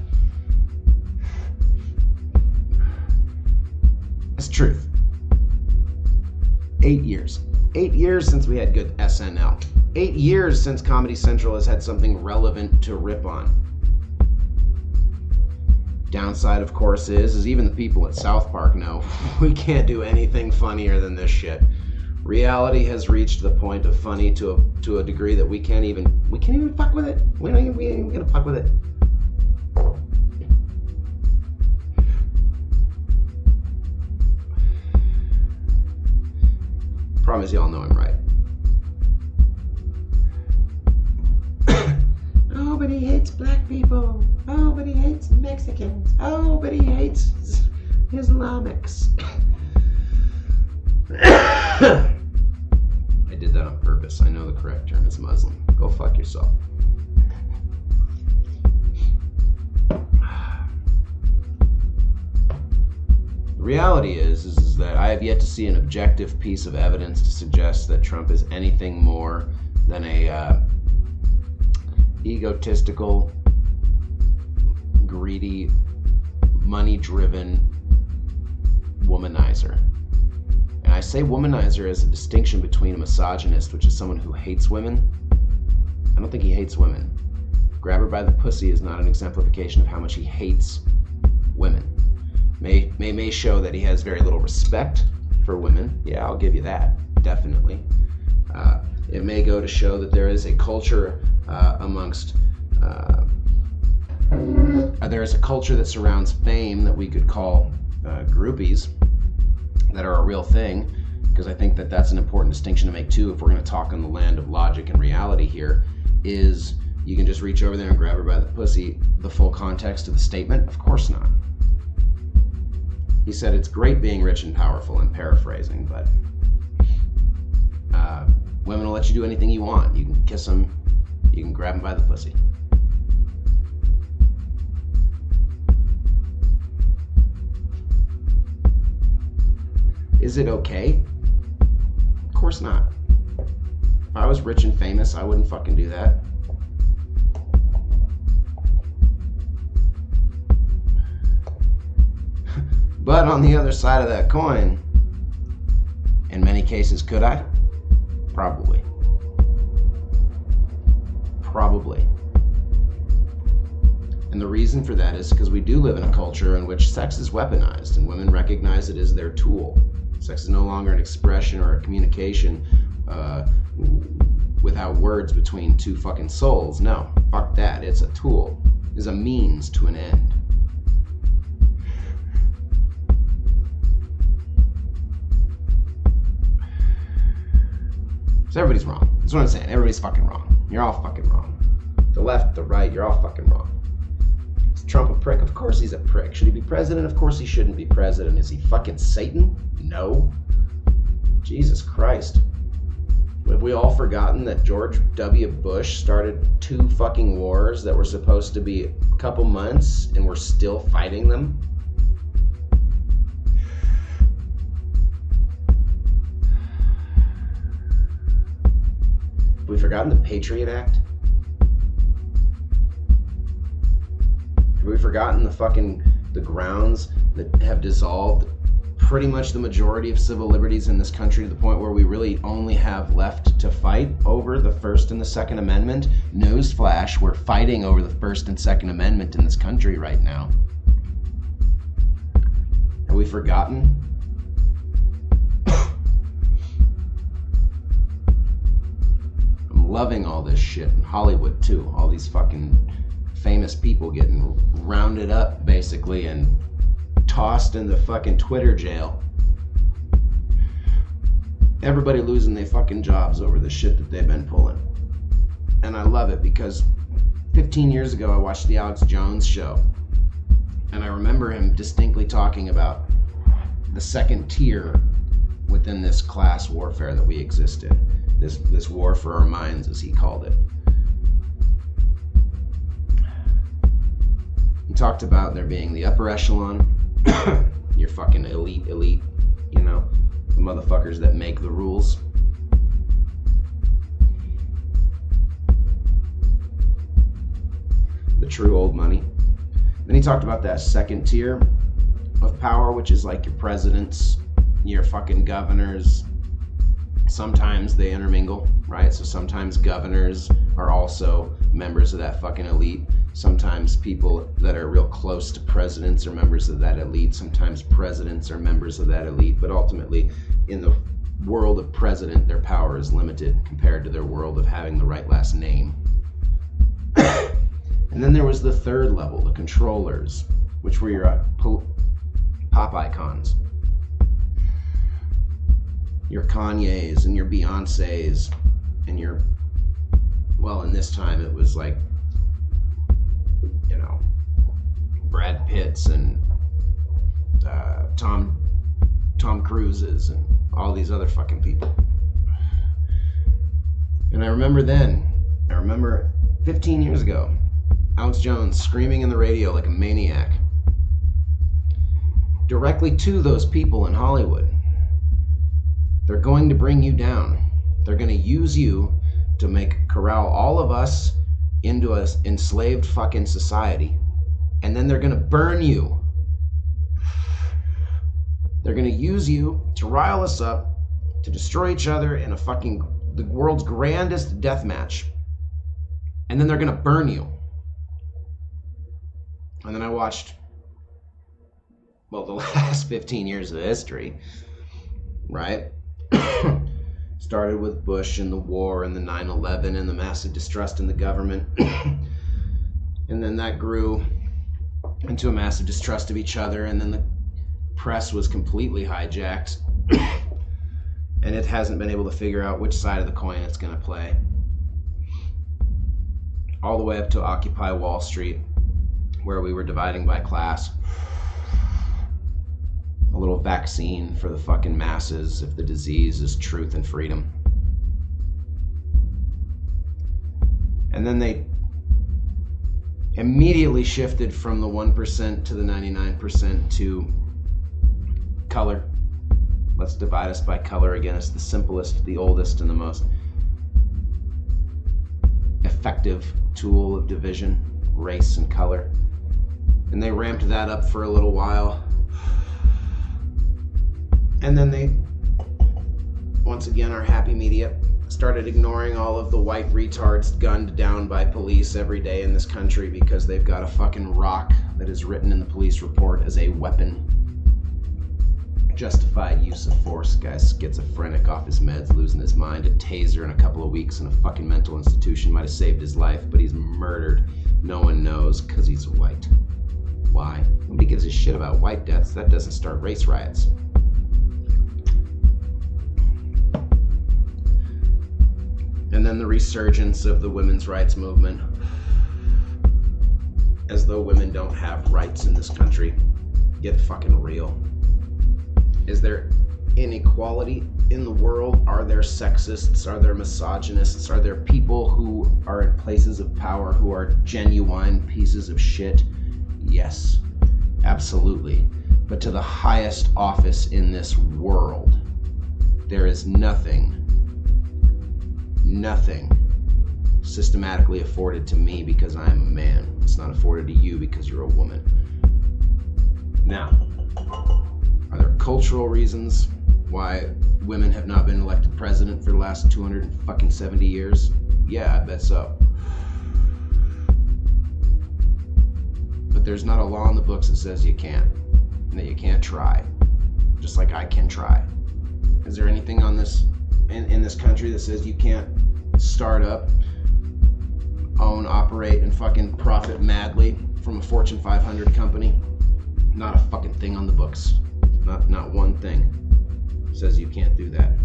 That's the truth. 8 years. 8 years since we had good SNL. 8 years since Comedy Central has had something relevant to rip on. Downside, of course, is even the people at South Park know we can't do anything funnier than this shit. Reality has reached the point of funny to a degree that we can't even fuck with it. We ain't even gonna fuck with it. Problem is, y'all know I'm right. Oh, but he hates black people. Oh, but he hates Mexicans. Oh, but he hates Islamics. I did that on purpose. I know the correct term is Muslim. Go fuck yourself. The reality is that I have yet to see an objective piece of evidence to suggest that Trump is anything more than a egotistical, greedy, money-driven womanizer. And I say womanizer as a distinction between a misogynist, which is someone who hates women. I don't think he hates women. Grab her by the pussy is not an exemplification of how much he hates women. May show that he has very little respect for women. Yeah, I'll give you that, definitely. It may go to show that there is a culture there is a culture that surrounds fame that we could call groupies that are a real thing, because I think that that's an important distinction to make too if we're going to talk on the land of logic and reality here, is you can just reach over there and grab her by the pussy. The full context of the statement? Of course not. He said it's great being rich and powerful, I'm paraphrasing, but women will let you do anything you want. You can kiss them, you can grab them by the pussy. Is it okay? Of course not. If I was rich and famous, I wouldn't fucking do that. But on the other side of that coin, in many cases, could I? Probably. Probably. And the reason for that is because we do live in a culture in which sex is weaponized and women recognize it as their tool. Sex is no longer an expression or a communication without words between two fucking souls. No, fuck that. It's a tool. It's a means to an end. So everybody's wrong. That's what I'm saying. Everybody's fucking wrong. You're all fucking wrong. The left, the right, you're all fucking wrong. Is Trump a prick? Of course he's a prick. Should he be president? Of course he shouldn't be president. Is he fucking Satan? No. Jesus Christ. Have we all forgotten that George W. Bush started 2 fucking wars that were supposed to be a couple months and we're still fighting them? Have we forgotten the Patriot Act? Have we forgotten the grounds that have dissolved pretty much the majority of civil liberties in this country to the point where we really only have left to fight over the First and the Second Amendment? Newsflash, we're fighting over the First and Second Amendment in this country right now. Have we forgotten? I'm loving all this shit in Hollywood too. All these fucking famous people getting rounded up basically and tossed in the fucking Twitter jail. Everybody losing their fucking jobs over the shit that they've been pulling. And I love it because 15 years ago I watched the Alex Jones show and I remember him distinctly talking about the second tier within this class warfare that we exist in. This war for our minds, as he called it. He talked about there being the upper echelon, your fucking elite, you know, The motherfuckers that make the rules. The true old money. Then he talked about that second tier of power, which is like your presidents, your fucking governors. Sometimes they intermingle, right? So sometimes governors are also members of that fucking elite. Sometimes people that are real close to presidents are members of that elite. Sometimes presidents are members of that elite. But ultimately, in the world of president, their power is limited compared to their world of having the right last name. And then there was the third level, the controllers, which were your pop icons. Your Kanye's and your Beyonce's and your, well, in this time it was like, you know, Brad Pitt's and Tom Cruise's and all these other fucking people. And I remember 15 years ago, Alex Jones screaming in the radio like a maniac directly to those people in Hollywood. They're going to bring you down. They're going to use you to corral all of us into an enslaved fucking society. And then they're going to burn you. They're going to use you to rile us up, to destroy each other in the world's grandest death match. And then they're going to burn you. And then I watched, well, the last 15 years of history, right? Started with Bush and the war and the 9/11 and the massive distrust in the government. And then that grew into a massive distrust of each other. And then the press was completely hijacked. And it hasn't been able to figure out which side of the coin it's going to play. All the way up to Occupy Wall Street, where we were dividing by class. A little vaccine for the fucking masses if the disease is truth and freedom. And then they immediately shifted from the 1% to the 99% to color. Let's divide us by color again. It's the simplest, the oldest, and the most effective tool of division, race and color. And they ramped that up for a little while. And then they, once again, our happy media started ignoring all of the white retards gunned down by police every day in this country because they've got a fucking rock that is written in the police report as a weapon. Justified use of force. Guy's schizophrenic, off his meds, losing his mind. A taser in a couple of weeks in a fucking mental institution might have saved his life, but he's murdered. No one knows because he's white. Why? Nobody gives a shit about white deaths. That doesn't start race riots. And then the resurgence of the women's rights movement. As though women don't have rights in this country. Get fucking real. Is there inequality in the world? Are there sexists? Are there misogynists? Are there people who are in places of power who are genuine pieces of shit? Yes, absolutely. But to the highest office in this world, there is nothing systematically afforded to me because I am a man. It's not afforded to you because you're a woman. Now, are there cultural reasons why women have not been elected president for the last 270 years? Yeah, I bet so. But there's not a law in the books that says you can't, and that you can't try, just like I can try. Is there anything on this in this country that says you can't start up, own, operate, and fucking profit madly from a Fortune 500 company? Not a fucking thing on the books. Not one thing says you can't do that.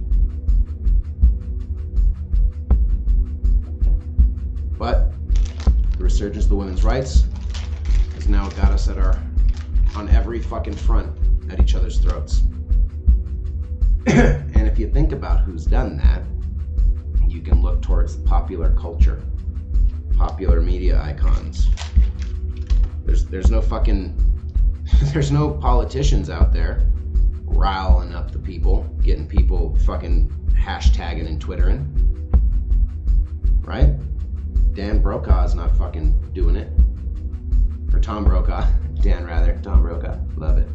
But the resurgence of the women's rights has now got us on every fucking front at each other's throats. And if you think about who's done that, you can look towards popular culture, popular media icons. There's no fucking, there's no politicians out there riling up the people, getting people fucking hashtagging and twittering, right? Dan Brokaw's not fucking doing it. Or Tom Brokaw. Dan, rather. Tom Brokaw. Love it.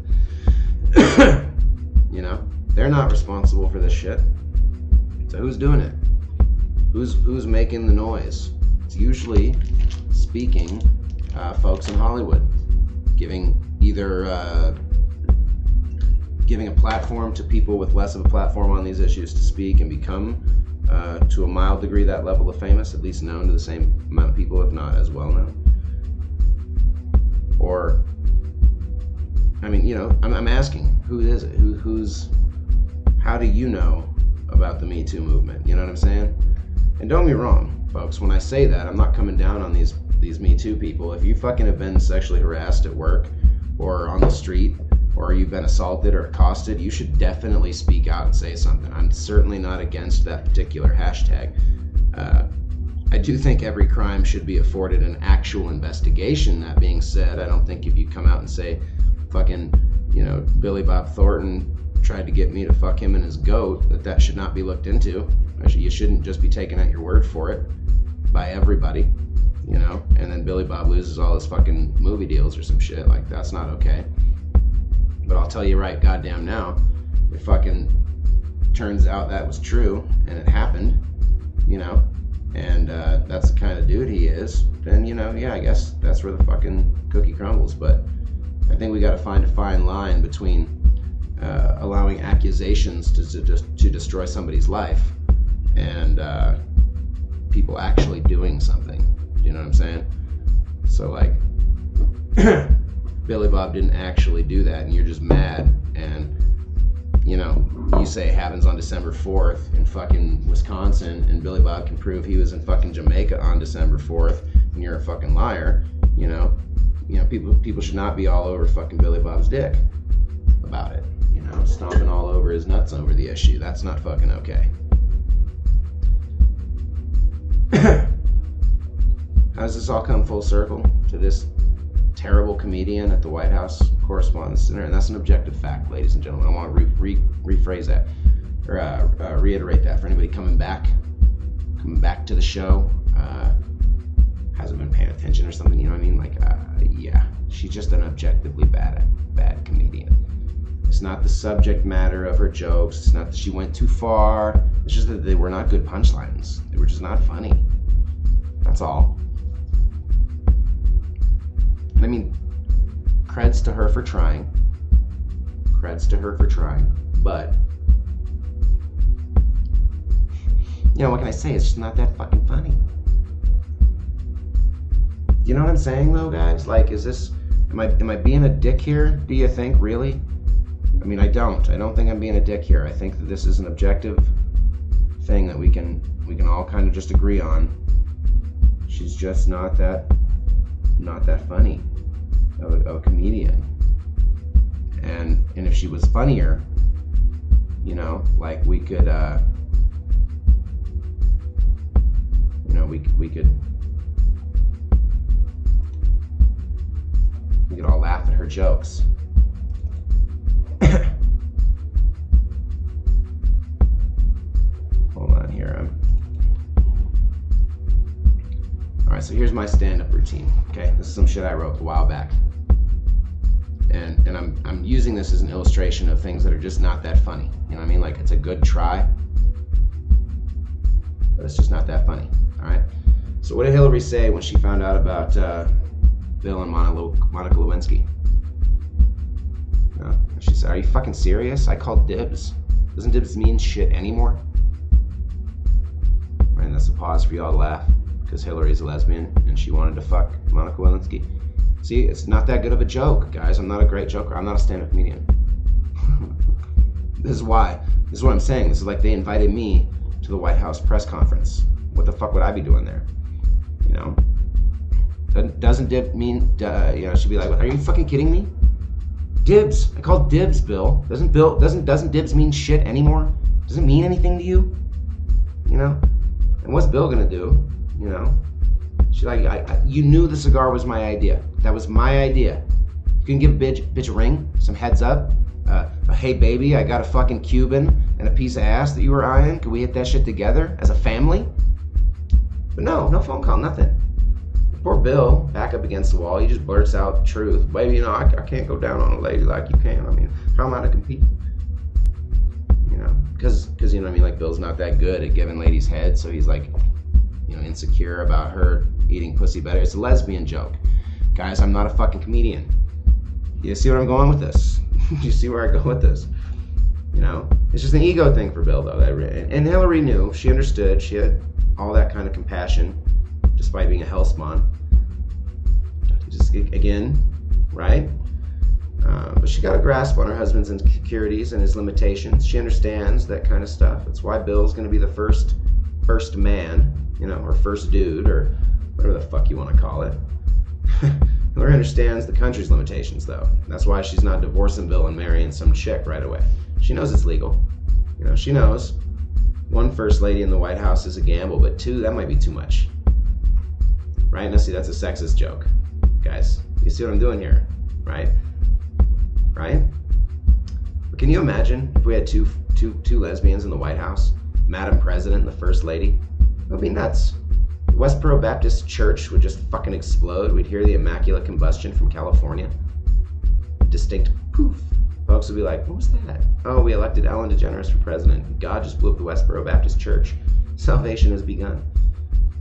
You know? They're not responsible for this shit. So who's doing it? Who's making the noise? It's usually, speaking, folks in Hollywood. Giving a platform to people with less of a platform on these issues to speak and become, to a mild degree, that level of famous, at least known to the same amount of people, if not as well known. Or, I mean, you know, I'm asking, who is it? How do you know about the Me Too movement? You know what I'm saying? And don't get me wrong, folks, when I say that, I'm not coming down on these Me Too people. If you fucking have been sexually harassed at work or on the street, or you've been assaulted or accosted, you should definitely speak out and say something. I'm certainly not against that particular hashtag. I do think every crime should be afforded an actual investigation. That being said, I don't think if you come out and say, fucking, you know, Billy Bob Thornton tried to get me to fuck him and his goat, that should not be looked into. Actually, you shouldn't just be taken at your word for it by everybody, you know, and then Billy Bob loses all his fucking movie deals or some shit. Like, that's not okay. But I'll tell you right goddamn now, if fucking turns out that was true and it happened, you know, and that's the kind of dude he is, then, you know, yeah, I guess that's where the fucking cookie crumbles. But I think we got to find a fine line between allowing accusations to destroy somebody's life and people actually doing something. You know what I'm saying? So, like, Billy Bob didn't actually do that, and you're just mad, and, you know, you say it happens on December 4th in fucking Wisconsin, and Billy Bob can prove he was in fucking Jamaica on December 4th, and you're a fucking liar, you know, people should not be all over fucking Billy Bob's dick about it, you know, stomping all over his nuts over the issue. That's not fucking okay. How does this all come full circle to this terrible comedian at the White House Correspondents' Center? And that's an objective fact, ladies and gentlemen. I want to rephrase that, or reiterate that for anybody coming back to the show, hasn't been paying attention or something, you know what I mean? Like, yeah, she's just an objectively bad comedian. It's not the subject matter of her jokes. It's not that she went too far. It's just that they were not good punchlines. They were just not funny. That's all. I mean, creds to her for trying. But, you know, what can I say? It's just not that fucking funny. You know what I'm saying, though, guys? Like, am I being a dick here, do you think, really? I mean, I don't think I'm being a dick here. I think that this is an objective thing that we can all kind of just agree on. She's just not that funny of a comedian. And if she was funnier, you know, like, we could, you know, we could all laugh at her jokes. Hold on here. Alright, so here's my stand-up routine. Okay, this is some shit I wrote a while back. And I'm using this as an illustration of things that are just not that funny. You know what I mean? Like, it's a good try, but it's just not that funny. Alright? So what did Hillary say when she found out about Bill and Monica Lewinsky? She said, "Are you fucking serious? I called dibs. Doesn't dibs mean shit anymore?" And that's a pause for y'all to laugh, because Hillary's a lesbian and she wanted to fuck Monica Lewinsky. See, it's not that good of a joke, guys. I'm not a great joker. I'm not a stand-up comedian. This is why. This is what I'm saying. This is like they invited me to the White House press conference. What the fuck would I be doing there? You know? Doesn't dib mean, you know, she'd be like, "Are you fucking kidding me? Dibs. I called dibs, Bill. Doesn't dibs mean shit anymore? Does it mean anything to you? You know? And what's Bill gonna do? You know?" She's like, "You knew the cigar was my idea. That was my idea. You can give a bitch a ring, some heads up, hey baby, I got a fucking Cuban and a piece of ass that you were eyeing. Could we hit that shit together as a family? But no phone call, nothing. Poor Bill, back up against the wall, he just blurts out the truth. Baby, you know, I can't go down on a lady like you can. I mean, how am I to compete? You know, because you know what I mean, like Bill's not that good at giving ladies head, so he's like, you know, insecure about her eating pussy better. It's a lesbian joke. Guys, I'm not a fucking comedian. You see where I'm going with this? You see where I go with this? You know, it's just an ego thing for Bill, though. And Hillary knew. She understood. She had all that kind of compassion, despite being a hell spawn. Just again, right? But she got a grasp on her husband's insecurities and his limitations. She understands that kind of stuff. That's why Bill's going to be the first man, you know, or first dude, or whatever the fuck you want to call it. Hillary understands the country's limitations, though. That's why she's not divorcing Bill and marrying some chick right away. She knows it's legal. You know, she knows. One first lady in the White House is a gamble, but two, that might be too much. Right? Now, see, that's a sexist joke, guys. You see what I'm doing here, right? Right? But can you imagine if we had two lesbians in the White House, Madam President and the First Lady? That would be nuts. The Westboro Baptist Church would just fucking explode. We'd hear the Immaculate Combustion from California. Distinct poof. Folks would be like, what was that? Oh, we elected Ellen DeGeneres for president. God just blew up the Westboro Baptist Church. Salvation has begun.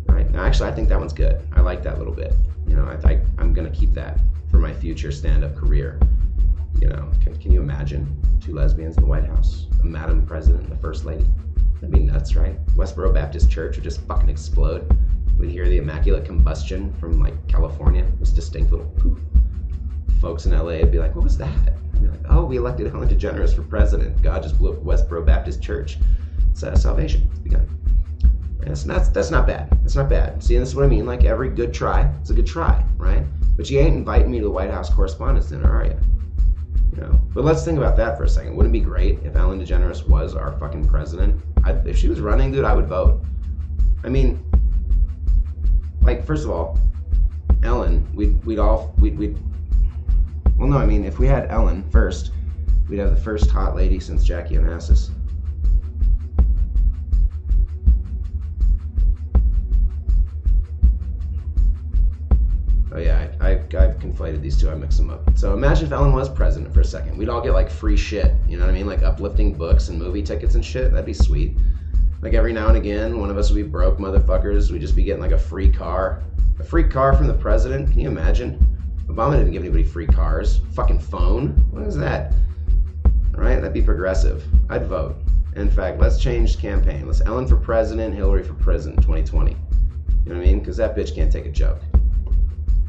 Right? Now, actually, I think that one's good. I like that little bit. You know, I'm going to keep that for my future stand-up career. You know, can you imagine two lesbians in the White House? A Madam President and the First Lady? That'd be nuts, right? Westboro Baptist Church would just fucking explode. We'd hear the Immaculate Combustion from, like, California. This distinct little poof. Folks in LA would be like, what was that? I'd be like, oh, we elected Ellen DeGeneres for president. God just blew up Westboro Baptist Church. It's salvation. It's begun. That's not bad. That's not bad. See, this is what I mean. Like, every good try, it's a good try, right? But you ain't inviting me to the White House Correspondents' Dinner, are you? You know. But let's think about that for a second. Wouldn't it be great if Ellen DeGeneres was our fucking president? If she was running, dude, I would vote. I mean, like, first of all, Ellen, well, no, I mean, if we had Ellen first, we'd have the first hot lady since Jackie Onassis. Oh yeah, I've conflated these two. I mixed them up. So imagine if Ellen was president for a second. We'd all get like free shit. You know what I mean? Like uplifting books and movie tickets and shit. That'd be sweet. Like every now and again, one of us would be broke motherfuckers. We'd just be getting like a free car. A free car from the president? Can you imagine? Obama didn't give anybody free cars. Fucking phone? What is that? All right, that'd be progressive. I'd vote. In fact, let's change the campaign. Let's Ellen for president, Hillary for president 2020. You know what I mean? Because that bitch can't take a joke.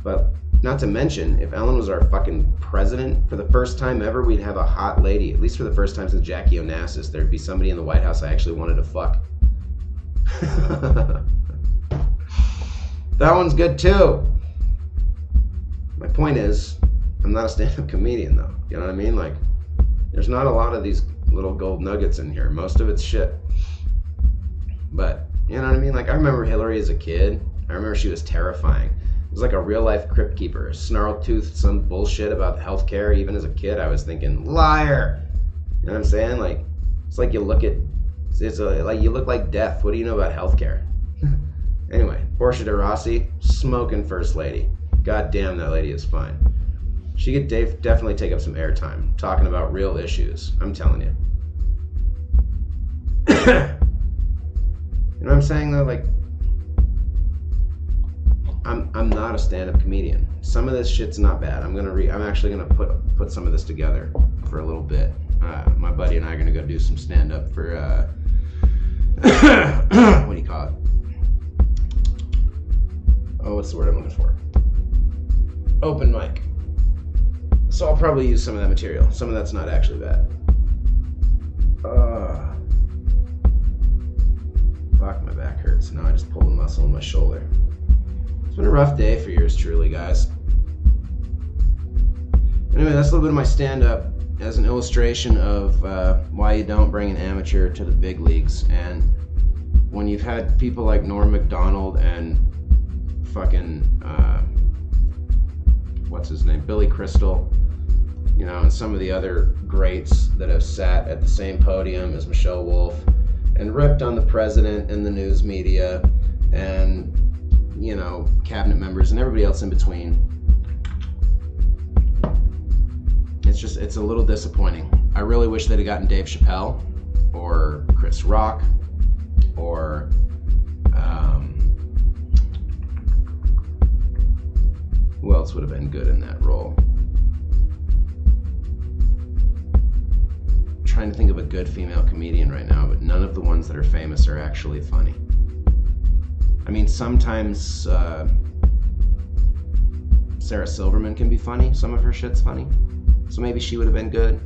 But not to mention, if Ellen was our fucking president, for the first time ever, we'd have a hot lady. At least for the first time since Jackie Onassis, there'd be somebody in the White House I actually wanted to fuck. That one's good too. My point is, I'm not a stand-up comedian though. You know what I mean? Like, there's not a lot of these little gold nuggets in here. Most of it's shit. But, you know what I mean? Like, I remember Hillary as a kid. I remember she was terrifying. It was like a real-life crypt keeper. Snarl-toothed some bullshit about healthcare. Even as a kid, I was thinking, liar! You know what I'm saying? Like, it's like you look at, like you look like death. What do you know about healthcare? Anyway, Portia de Rossi, smoking first lady. God damn, that lady is fine. She could definitely take up some airtime, talking about real issues. I'm telling you. You know what I'm saying though? Like, I'm not a stand-up comedian. Some of this shit's not bad. I'm actually gonna put some of this together for a little bit. My buddy and I are gonna go do some stand-up for what do you call it? Oh, what's the word I'm looking for? Open mic. So I'll probably use some of that material. Some of that's not actually bad. Fuck, my back hurts. Now I just pulled a muscle in my shoulder. It's been a rough day for yours truly, guys. Anyway, that's a little bit of my stand-up as an illustration of why you don't bring an amateur to the big leagues. And when you've had people like Norm Macdonald and fucking what's his name, Billy Crystal, You know, and some of the other greats that have sat at the same podium as Michelle Wolf and ripped on the president and the news media and, you know, cabinet members and everybody else in between. It's a little disappointing. I really wish they'd have gotten Dave Chappelle or Chris Rock or who else would have been good in that role? I'm trying to think of a good female comedian right now, but none of the ones that are famous are actually funny. I mean, sometimes Sarah Silverman can be funny. Some of her shit's funny. So maybe she would have been good.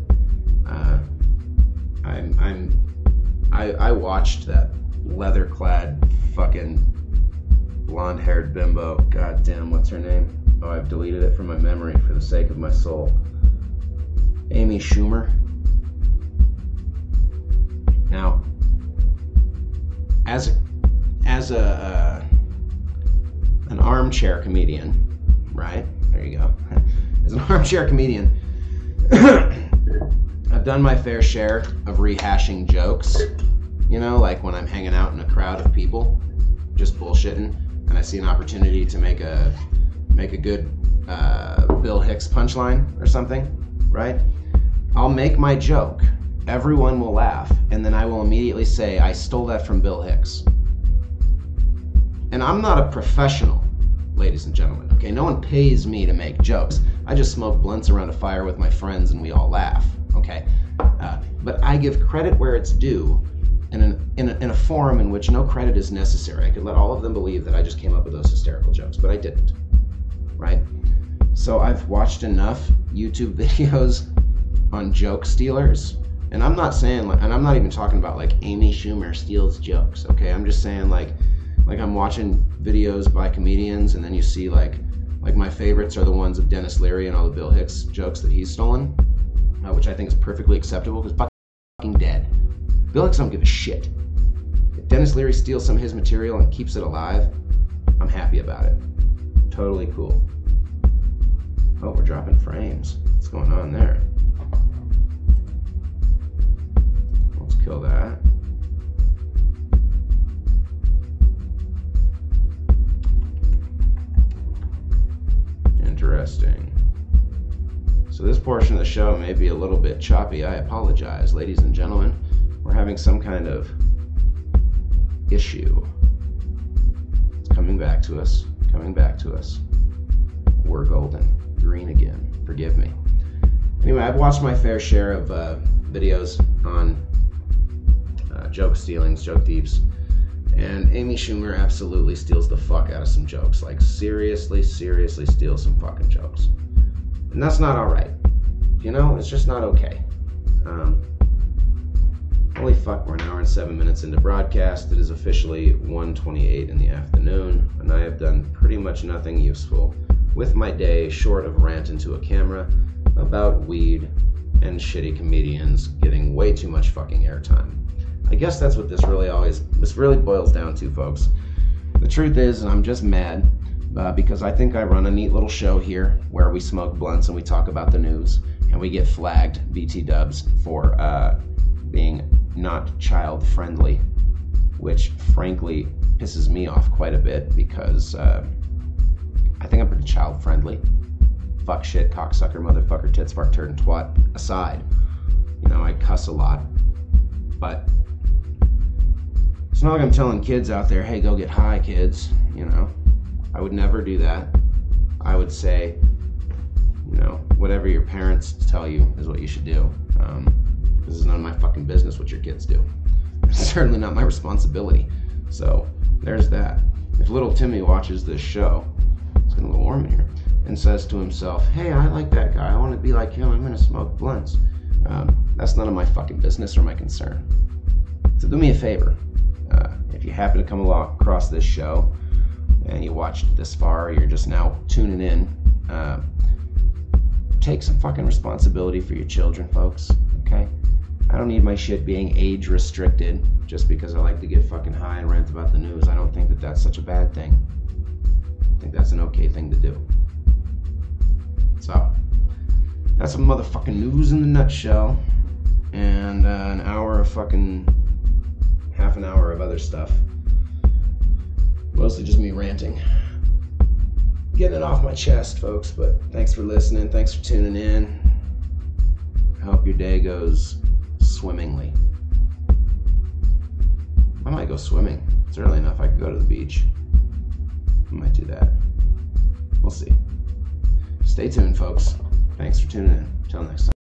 I watched that leather-clad fucking blonde-haired bimbo. God damn, what's her name? Oh, I've deleted it from my memory for the sake of my soul. Amy Schumer. Now, as an armchair comedian, right? There you go. As an armchair comedian, I've done my fair share of rehashing jokes, you know, like when I'm hanging out in a crowd of people just bullshitting and I see an opportunity to make a good Bill Hicks punchline or something, right? I'll make my joke, everyone will laugh, and then I will immediately say, I stole that from Bill Hicks. And I'm not a professional, ladies and gentlemen, okay? No one pays me to make jokes. I just smoke blunts around a fire with my friends and we all laugh, okay? But I give credit where it's due in a forum in which no credit is necessary. I could let all of them believe that I just came up with those hysterical jokes, but I didn't, right? So I've watched enough YouTube videos on joke stealers, and I'm not saying, and I'm not even talking about like Amy Schumer steals jokes, okay? I'm just saying like I'm watching videos by comedians, and then you see like my favorites are the ones of Dennis Leary and all the Bill Hicks jokes that he's stolen, which I think is perfectly acceptable because fucking dead. Bill Hicks don't give a shit. If Dennis Leary steals some of his material and keeps it alive, I'm happy about it. Totally cool. Oh, we're dropping frames. What's going on there? Let's kill that. Interesting. So this portion of the show may be a little bit choppy. I apologize, ladies and gentlemen. We're having some kind of issue. It's coming back to us. We're golden. Green again. Forgive me. Anyway, I've watched my fair share of videos on joke stealings, joke thieves, and Amy Schumer absolutely steals the fuck out of some jokes. Like, seriously steals some fucking jokes. And that's not alright. You know, it's just not okay. Holy fuck, we're an hour and 7 minutes into broadcast. It is officially 1:28 in the afternoon, and I have done pretty much nothing useful with my day short of rant into a camera about weed and shitty comedians getting way too much fucking airtime. I guess that's what this really boils down to, folks. The truth is, and I'm just mad because I think I run a neat little show here where we smoke blunts and we talk about the news, and we get flagged BT dubs for being not child friendly, which frankly pisses me off quite a bit because I think I'm pretty child friendly. Fuck, shit, cocksucker, motherfucker, tits, fart, turd, and twat aside. You know, I cuss a lot, but it's not like I'm telling kids out there, hey, go get high, kids. You know, I would never do that. I would say, you know, whatever your parents tell you is what you should do. This is none of my fucking business what your kids do. It's certainly not my responsibility. So there's that. If little Timmy watches this show, it's getting a little warm in here, and says to himself, hey, I like that guy, I want to be like him, I'm going to smoke blunts. That's none of my fucking business or my concern. So do me a favor. If you happen to come across this show and you watched this far, or you're just now tuning in, take some fucking responsibility for your children, folks, okay? I don't need my shit being age restricted just because I like to get fucking high and rant about the news. I don't think that that's such a bad thing. I think that's an okay thing to do. So, That's some motherfucking news in the nutshell. And an hour of fucking... half an hour of other stuff. Mostly just me ranting. Getting it off my chest, folks, but thanks for listening. Thanks for tuning in. I hope your day goes swimmingly. I might go swimming. It's early enough I could go to the beach. I might do that. We'll see. Stay tuned, folks. Thanks for tuning in. Till next time.